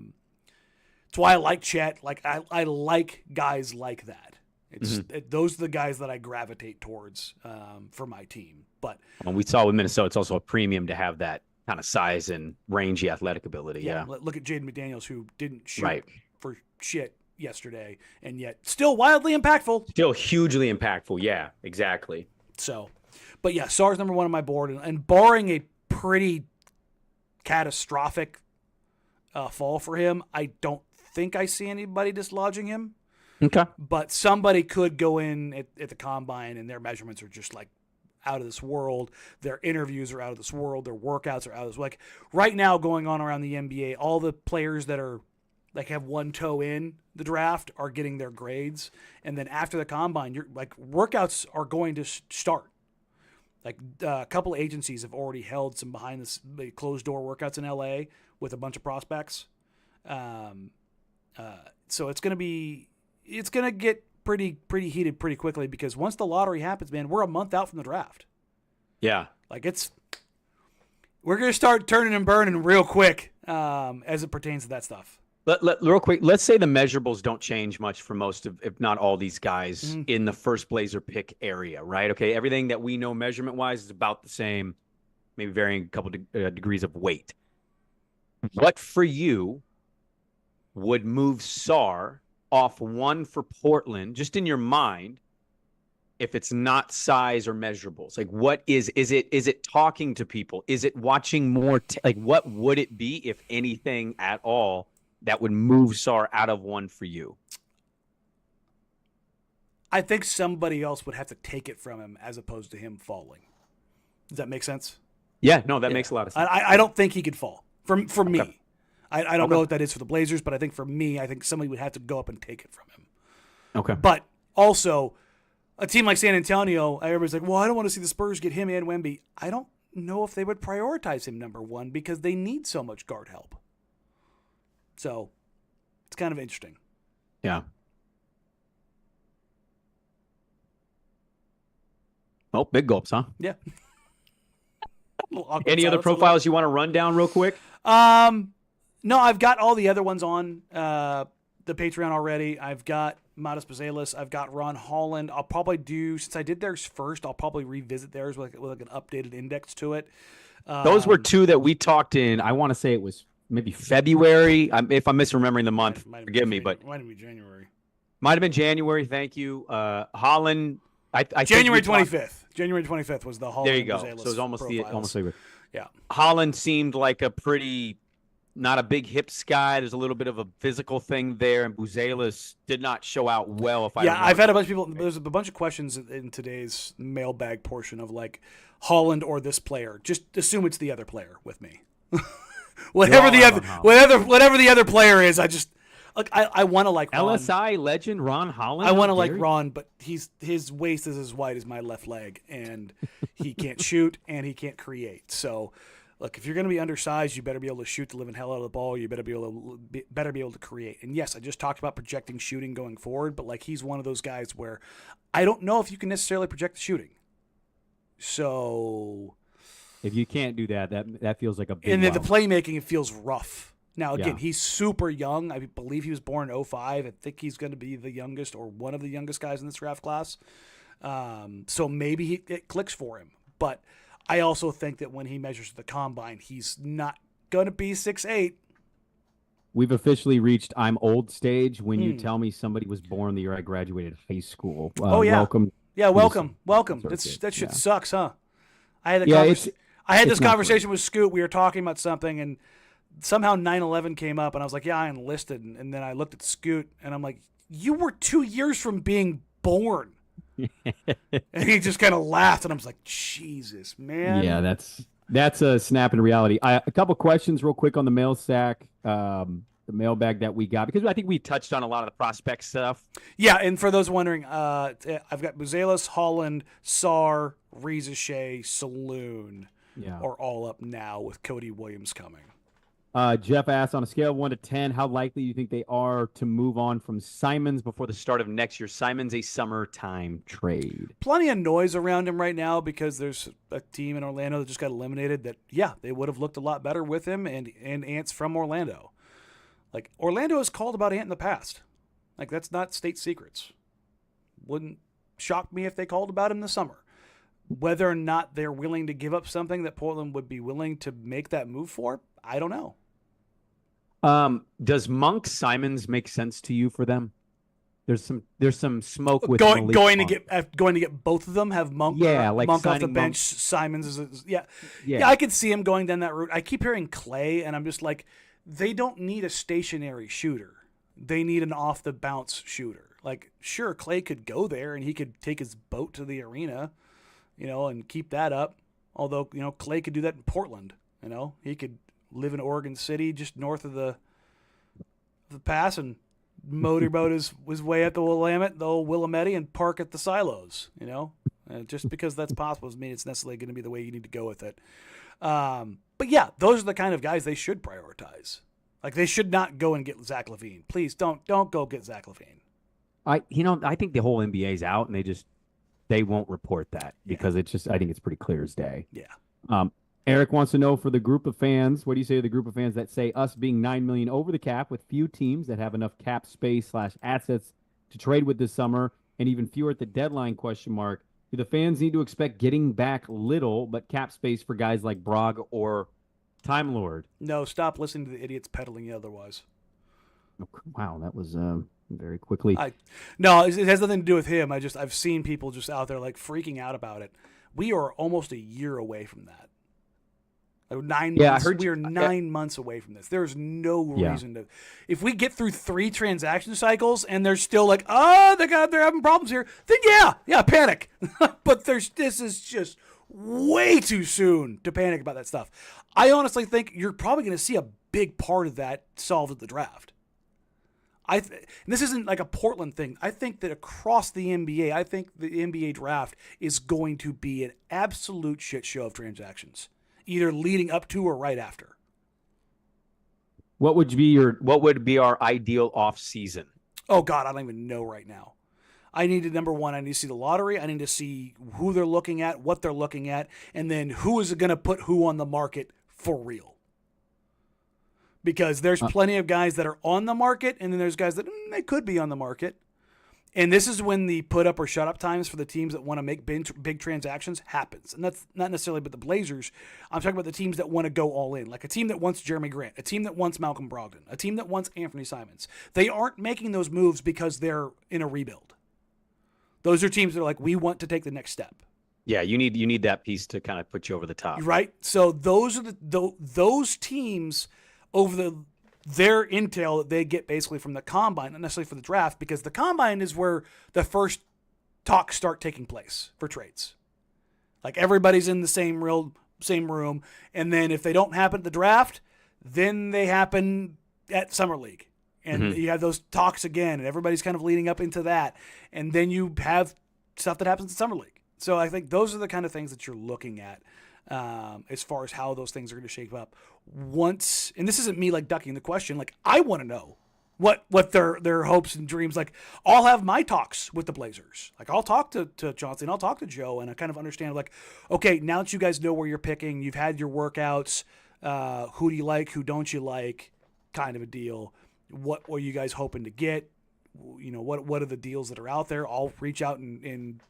Speaker 3: why I like Chet. Like I like guys like that. Those are the guys that I gravitate towards for my team. But
Speaker 4: when we saw with Minnesota, it's also a premium to have that kind of size and rangy athletic ability. Yeah.
Speaker 3: Look at Jaden McDaniels, who didn't shoot for shit yesterday, and yet still wildly impactful.
Speaker 4: Still hugely impactful. Yeah, exactly.
Speaker 3: So, but yeah, Sarr's number 1 on my board, and barring a pretty catastrophic fall for him, I don't think I see anybody dislodging him.
Speaker 4: Okay.
Speaker 3: But somebody could go in at the combine and their measurements are just like out of this world. Their interviews are out of this world. Their workouts are out of this. Like right now going on around the NBA, all the players that are like have one toe in the draft are getting their grades. And then after the combine, workouts are going to start. Like a couple of agencies have already held some behind the closed door workouts in LA with a bunch of prospects. So it's going to get pretty heated pretty quickly because once the lottery happens, man, we're a month out from the draft.
Speaker 4: Yeah.
Speaker 3: Like we're going to start turning and burning real quick as it pertains to that stuff.
Speaker 4: Real quick, let's say the measurables don't change much for most of, if not all, these guys in the first Blazer pick area, right? Okay, everything that we know measurement-wise is about the same, maybe varying a couple degrees of weight. What for you would move Sarr off one for Portland, just in your mind, if it's not size or measurables? Like, what is it talking to people? Is it watching more? Like, what would it be, if anything at all, that would move Sarr out of one for you?
Speaker 3: I think somebody else would have to take it from him as opposed to him falling. Does that make sense?
Speaker 4: Yeah, no, that makes a lot of sense.
Speaker 3: I don't think he could fall for me.
Speaker 4: Okay.
Speaker 3: I don't know what that is for the Blazers, but I think for me, I think somebody would have to go up and take it from him.
Speaker 4: Okay.
Speaker 3: But also, a team like San Antonio, everybody's like, well, I don't want to see the Spurs get him and Wemby. I don't know if they would prioritize him number one because they need so much guard help. So it's kind of interesting.
Speaker 4: Yeah. Oh, big gulps, huh?
Speaker 3: Yeah.
Speaker 4: Any other profiles you want to run down real quick?
Speaker 3: No, I've got all the other ones on the Patreon already. I've got Modest Bazelis. I've got Ron Holland. I'll probably do, since I did theirs first, I'll probably revisit theirs with like an updated index to it.
Speaker 4: Those were two that we talked in, I want to say it was maybe February. If I'm misremembering the month, forgive me, but
Speaker 3: might have been January.
Speaker 4: Might have been January. Thank you. Holland. I
Speaker 3: January 25th. January 25th was the Holland.
Speaker 4: There you go.
Speaker 3: Bazelis
Speaker 4: So it's almost
Speaker 3: profiles. Yeah.
Speaker 4: Holland seemed like a pretty, not a big hips guy. There's a little bit of a physical thing there, and Buzelis did not show out well.
Speaker 3: I've had a bunch of people. There's a bunch of questions in today's mailbag portion of like Holland or this player. Just assume it's the other player with me. whatever the other player is, I just look. I want to like Ron.
Speaker 4: LSI legend Ron Holland.
Speaker 3: I want to like Ron, but his waist is as wide as my left leg, and he can't shoot and he can't create. So, look, if you're going to be undersized, you better be able to shoot the living hell out of the ball. You better be able to create. And yes, I just talked about projecting shooting going forward, but like he's one of those guys where I don't know if you can necessarily project the shooting. So,
Speaker 5: if you can't do that, that feels like a big
Speaker 3: and then the
Speaker 5: wow.
Speaker 3: playmaking, it feels rough. Now, again,
Speaker 5: Yeah.
Speaker 3: he's super young. I believe he was born in 2005. I think he's going to be the youngest or one of the youngest guys in this draft class. So maybe it clicks for him. But I also think that when he measures the combine, he's not going to be 6'8".
Speaker 5: We've officially reached I'm old stage when you tell me somebody was born the year I graduated high school.
Speaker 3: Oh, yeah.
Speaker 5: Welcome.
Speaker 3: Yeah, welcome.
Speaker 5: Sort of
Speaker 3: That shit
Speaker 5: yeah.
Speaker 3: sucks, huh? I had
Speaker 5: it's
Speaker 3: this
Speaker 5: not
Speaker 3: conversation with Scoot. We were talking about something, and somehow 9/11 came up, and I was like, yeah, I enlisted. And then I looked at Scoot, and I'm like, you were 2 years from being born. And he just kind of laughed, and I was like, Jesus, man.
Speaker 5: Yeah, that's a snap into reality. A couple questions real quick on the mail sack, the mailbag that we got, because I think we
Speaker 4: touched on a lot of the prospect stuff.
Speaker 3: Yeah, and for those wondering, I've got Buzelis, Holland, Sarr, Risacher, Saloon are all up now with Cody Williams coming.
Speaker 5: Jeff asked, on a scale of 1 to 10, how likely do you think they are to move on from Simons before the start of next year? Simons a summertime trade.
Speaker 3: Plenty of noise around him right now because there's a team in Orlando that just got eliminated that, yeah, they would have looked a lot better with him and Ant's from Orlando. Like, Orlando has called about Ant in the past. Like, that's not state secrets. Wouldn't shock me if they called about him this summer. Whether or not they're willing to give up something that Portland would be willing to make that move for, I don't know.
Speaker 4: Does Monk Simons make sense to you for them?
Speaker 5: There's some smoke with
Speaker 3: going to
Speaker 5: Malik
Speaker 3: get both of them. Have Monk,
Speaker 5: like
Speaker 3: Monk off the
Speaker 5: signing
Speaker 3: bench.
Speaker 5: Monk.
Speaker 3: Simons is yeah. I could see him going down that route. I keep hearing Clay, and I'm just like, they don't need a stationary shooter. They need an off the bounce shooter. Like, sure, Clay could go there and he could take his boat to the arena, and keep that up. Although, Clay could do that in Portland. He could live in Oregon City, just north of the pass, and motorboat his way up the Willamette, the old Willamette, and park at the silos. Just because that's possible doesn't mean it's necessarily going to be the way you need to go with it. But yeah, those are the kind of guys they should prioritize. Like, they should not go and get Zach LaVine. Please don't go get Zach LaVine.
Speaker 5: I think the whole NBA's out, and they won't report that because I think it's pretty clear as day.
Speaker 3: Yeah.
Speaker 5: Eric wants to know, for the group of fans, what do you say to the group of fans that say us being $9 million over the cap with few teams that have enough cap space / assets to trade with this summer, and even fewer at the deadline ? Do the fans need to expect getting back little but cap space for guys like Sprague or Time Lord?
Speaker 3: No, stop listening to the idiots peddling you otherwise.
Speaker 5: Wow, that was very quickly.
Speaker 3: No, it has nothing to do with him. I've seen people just out there like freaking out about it. We are almost a year away from that. Like 9 months. We are 9 months away from this. There's no reason to. If we get through 3 transaction cycles and they're still like, they're having problems here, then yeah, panic. But this is just way too soon to panic about that stuff. I honestly think you're probably going to see a big part of that solved at the draft. And this isn't like a Portland thing. I think that across the NBA, I think the NBA draft is going to be an absolute shit show of transactions, either leading up to or right after.
Speaker 4: What would be our ideal off season?
Speaker 3: Oh God, I don't even know right now. I need to, number one, I need to see the lottery. I need to see who they're looking at, what they're looking at, and then who is going to put who on the market for real. Because there's plenty of guys that are on the market, and then there's guys that they could be on the market. And this is when the put up or shut up times for the teams that want to make big transactions happens. And that's not necessarily but the Blazers. I'm talking about the teams that want to go all in, like a team that wants Jeremy Grant, a team that wants Malcolm Brogdon, a team that wants Anthony Simons. They aren't making those moves because they're in a rebuild. Those are teams that are like, we want to take the next step.
Speaker 4: Yeah, you need that piece to kind of put you over the top.
Speaker 3: Right? So those are those teams over their intel that they get basically from the combine, not necessarily for the draft, because the combine is where the first talks start taking place for trades. Like everybody's in the same room, and then if they don't happen at the draft, then they happen at Summer League. And you have those talks again, and everybody's kind of leading up into that. And then you have stuff that happens in Summer League. So I think those are the kind of things that you're looking at as far as how those things are going to shape up. Once, and this isn't me like ducking the question, like I want to know what their hopes and dreams. Like I'll have my talks with the Blazers. Like I'll talk to Chauncey and I'll talk to Joe, and I kind of understand like, okay, now that you guys know where you're picking, you've had your workouts, who do you like, who don't you like, kind of a deal. What were you guys hoping to get? You know, what are the deals that are out there? I'll reach out and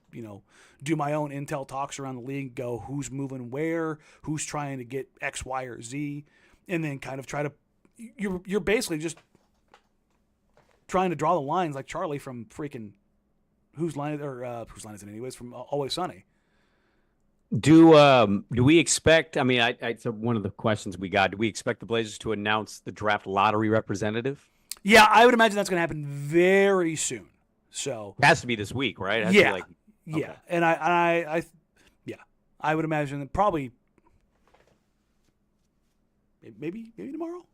Speaker 3: do my own intel talks around the league, go who's moving where, who's trying to get X, Y, or Z, and then kind of try to you're basically just trying to draw the lines like Charlie from freaking whose line is it anyways, from Always Sunny.
Speaker 4: Do we expect, I mean, it's one of the questions we got. Do we expect the Blazers to announce the draft lottery representative?
Speaker 3: Yeah, I would imagine that's going to happen very soon. So
Speaker 4: it has to be this week, right? It has
Speaker 3: yeah,
Speaker 4: to be
Speaker 3: okay. And I would imagine that probably maybe tomorrow.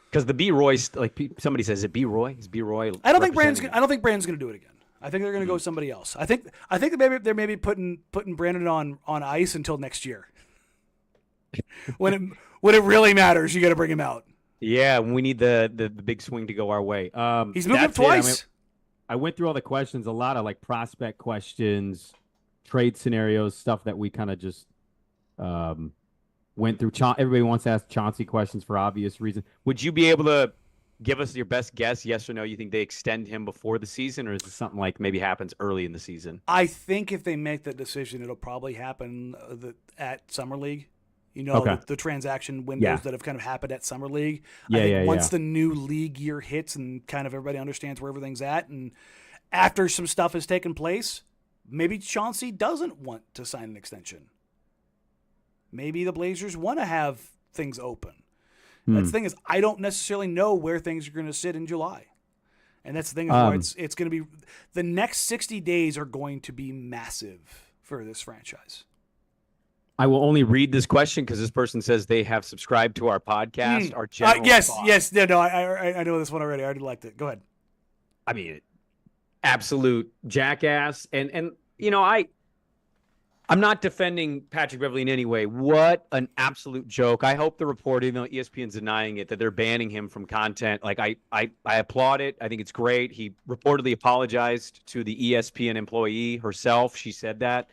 Speaker 4: Because the B Roy, like somebody says, is it B Roy? Is B Roy?
Speaker 3: I don't think Brandon's going to do it again. I think they're going to go with somebody else. I think they're maybe putting Brandon on ice until next year. when it really matters, you got to bring him out.
Speaker 4: Yeah, we need the big swing to go our way.
Speaker 3: He's moved up twice.
Speaker 5: I went through all the questions, a lot of like prospect questions, trade scenarios, stuff that we kind of just went through. Everybody wants to ask Chauncey questions for obvious reasons.
Speaker 4: Would you be able to give us your best guess, yes or no? You think they extend him before the season, or is it something like maybe happens early in the season?
Speaker 3: I think if they make that decision, it'll probably happen at Summer League. The transaction windows that have kind of happened at Summer League. I think once the new league year hits and kind of everybody understands where everything's at, and after some stuff has taken place, maybe Chauncey doesn't want to sign an extension. Maybe the Blazers want to have things open. That's the thing is, I don't necessarily know where things are going to sit in July. And that's the thing is where it's going to be – the next 60 days are going to be massive for this franchise.
Speaker 4: I will only read this question because this person says they have subscribed to our podcast. Our general
Speaker 3: yes. No, I know this one already. I already liked it. Go ahead.
Speaker 4: I mean, absolute jackass. And I'm not defending Patrick Beverley in any way. What an absolute joke. I hope the reporting, though ESPN's denying it, that they're banning him from content. Like, I applaud it. I think it's great. He reportedly apologized to the ESPN employee herself. She said that.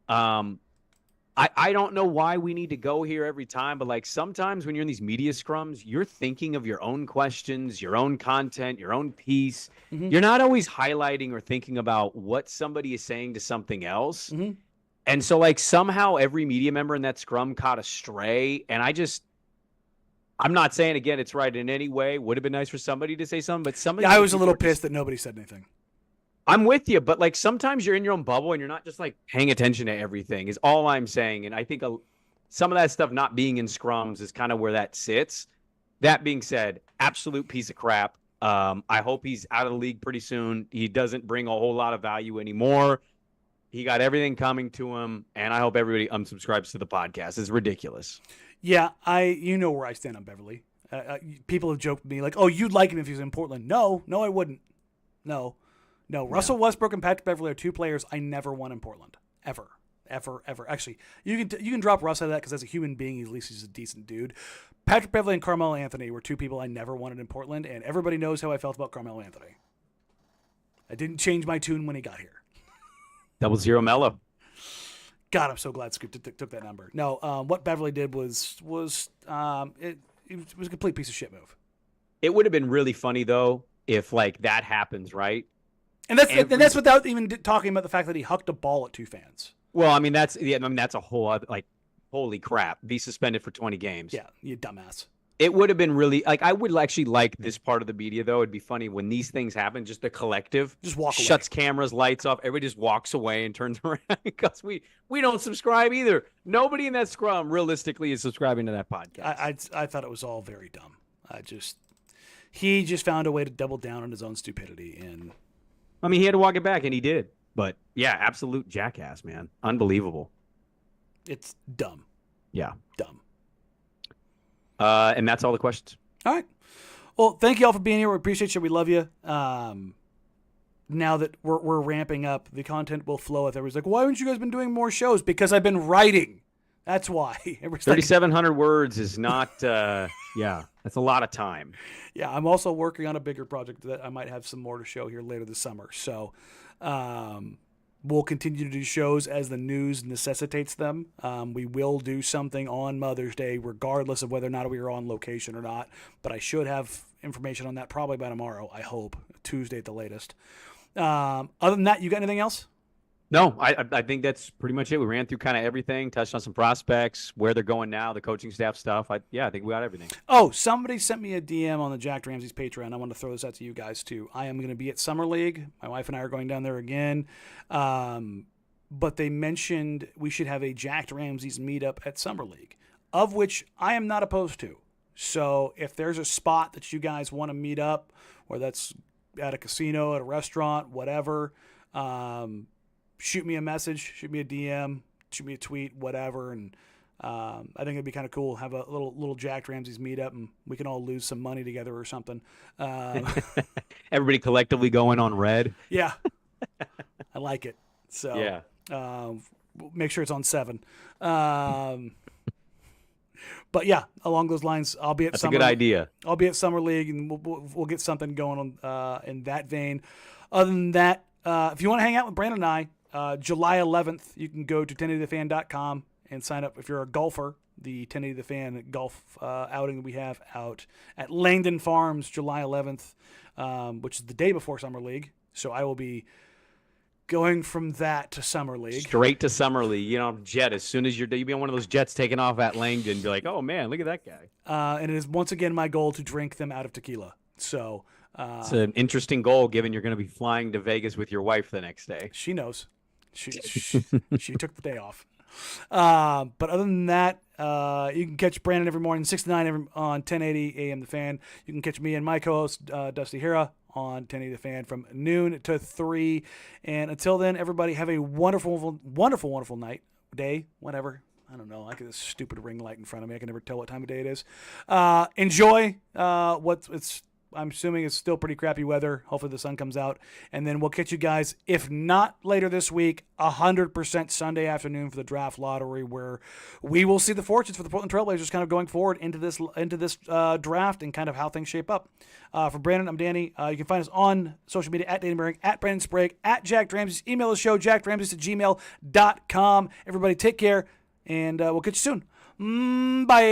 Speaker 4: I don't know why we need to go here every time, but like sometimes when you're in these media scrums, you're thinking of your own questions, your own content, your own piece.
Speaker 3: Mm-hmm.
Speaker 4: You're not always highlighting or thinking about what somebody is saying to something else.
Speaker 3: Mm-hmm.
Speaker 4: And so, like, somehow every media member in that scrum caught a stray. And I'm not saying, again, it's right in any way. Would have been nice for somebody to say something, but somebody.
Speaker 3: Yeah, I was a little pissed that nobody said anything.
Speaker 4: I'm with you, but, like, sometimes you're in your own bubble and you're not just, like, paying attention to everything is all I'm saying. And I think some of that stuff not being in scrums is kind of where that sits. That being said, absolute piece of crap. I hope he's out of the league pretty soon. He doesn't bring a whole lot of value anymore. He got everything coming to him, and I hope everybody unsubscribes to the podcast. It's ridiculous.
Speaker 3: Yeah, you know where I stand on Beverly. People have joked with me like, "Oh, you'd like him if he was in Portland." No, I wouldn't. No. Russell Westbrook and Patrick Beverley are two players I never want in Portland, ever. Actually, you can drop Russ out of that because as a human being, at least he's a decent dude. Patrick Beverley and Carmelo Anthony were two people I never wanted in Portland, and everybody knows how I felt about Carmelo Anthony. I didn't change my tune when he got here.
Speaker 4: 00 Mello.
Speaker 3: God, I'm so glad Scoop took that number. No, what Beverley did was it was a complete piece of shit move.
Speaker 4: It would have been really funny though if like that happens, right?
Speaker 3: And that's without even talking about the fact that he hucked a ball at two fans.
Speaker 4: Well, I mean that's a whole other, like, holy crap, be suspended for 20 games.
Speaker 3: Yeah, you dumbass.
Speaker 4: It would have been really like I would actually like this part of the media though. It'd be funny when these things happen. Just the collective
Speaker 3: just walk away.
Speaker 4: Shuts cameras, lights off. Everybody just walks away and turns around because we don't subscribe either. Nobody in that scrum realistically is subscribing to that podcast.
Speaker 3: I thought it was all very dumb. He just found a way to double down on his own stupidity, and
Speaker 4: I mean he had to walk it back and he did. But yeah, absolute jackass, man, unbelievable.
Speaker 3: It's dumb.
Speaker 4: Yeah,
Speaker 3: dumb.
Speaker 4: And that's all the questions.
Speaker 3: All right. Well, thank you all for being here. We appreciate you. We love you. Now that we're ramping up, the content will flow. If everybody's like, why haven't you guys been doing more shows? Because I've been writing. That's why.
Speaker 4: 3,700 words is not, yeah, that's a lot of time.
Speaker 3: Yeah, I'm also working on a bigger project that I might have some more to show here later this summer. So we'll continue to do shows as the news necessitates them. We will do something on Mother's Day, regardless of whether or not we are on location or not. But I should have information on that probably by tomorrow, I hope. Tuesday at the latest. Other than that, you got anything else?
Speaker 4: No, I think that's pretty much it. We ran through kind of everything, touched on some prospects, where they're going now, the coaching staff stuff. I think we got everything.
Speaker 3: Oh, somebody sent me a DM on the Jack Ramsays Patreon. I want to throw this out to you guys, too. I am going to be at Summer League. My wife and I are going down there again. But they mentioned we should have a Jack Ramsays meetup at Summer League, of which I am not opposed to. So if there's a spot that you guys want to meet up, whether that's at a casino, at a restaurant, whatever, shoot me a message, shoot me a DM, shoot me a tweet, whatever, and I think it'd be kind of cool. Have a little Jack Ramsays meetup, and we can all lose some money together or something.
Speaker 4: Everybody collectively going on red.
Speaker 3: Yeah, I like it. So
Speaker 4: yeah,
Speaker 3: make sure it's on 7. But yeah, along those lines, I'll be at.
Speaker 4: That's a good idea.
Speaker 3: I'll be at Summer League, and we'll get something going on in that vein. Other than that, if you want to hang out with Brandon and I, July 11th, you can go to 1080thefan.com and sign up if you're a golfer. The 1080 The Fan golf outing that we have out at Langdon Farms, July 11th, which is the day before Summer League. So I will be going from that to Summer League.
Speaker 4: Straight to Summer League. You know, jet. As soon as you'll be on one of those jets taking off at Langdon, be like, oh man, look at that guy.
Speaker 3: And it is once again my goal to drink them out of tequila. So
Speaker 4: it's an interesting goal, given you're going to be flying to Vegas with your wife the next day.
Speaker 3: She knows. She took the day off. But other than that, you can catch Brandon every morning, 6 to 9 on 1080 AM The Fan. You can catch me and my co-host, Dusty Hira, on 1080 The Fan from noon to 3. And until then, everybody have a wonderful, wonderful, wonderful night, day, whatever. I don't know. I get this stupid ring light in front of me. I can never tell what time of day it is. Enjoy I'm assuming it's still pretty crappy weather. Hopefully the sun comes out. And then we'll catch you guys, if not later this week, 100% Sunday afternoon for the draft lottery, where we will see the fortunes for the Portland Trailblazers kind of going forward into this draft and kind of how things shape up. For Brandon, I'm Danny. You can find us on social media at Danny Marang, at Brandon Sprague, at Jack Ramsays. Email the show, jackramsays@gmail.com. Everybody take care, and we'll catch you soon. Bye.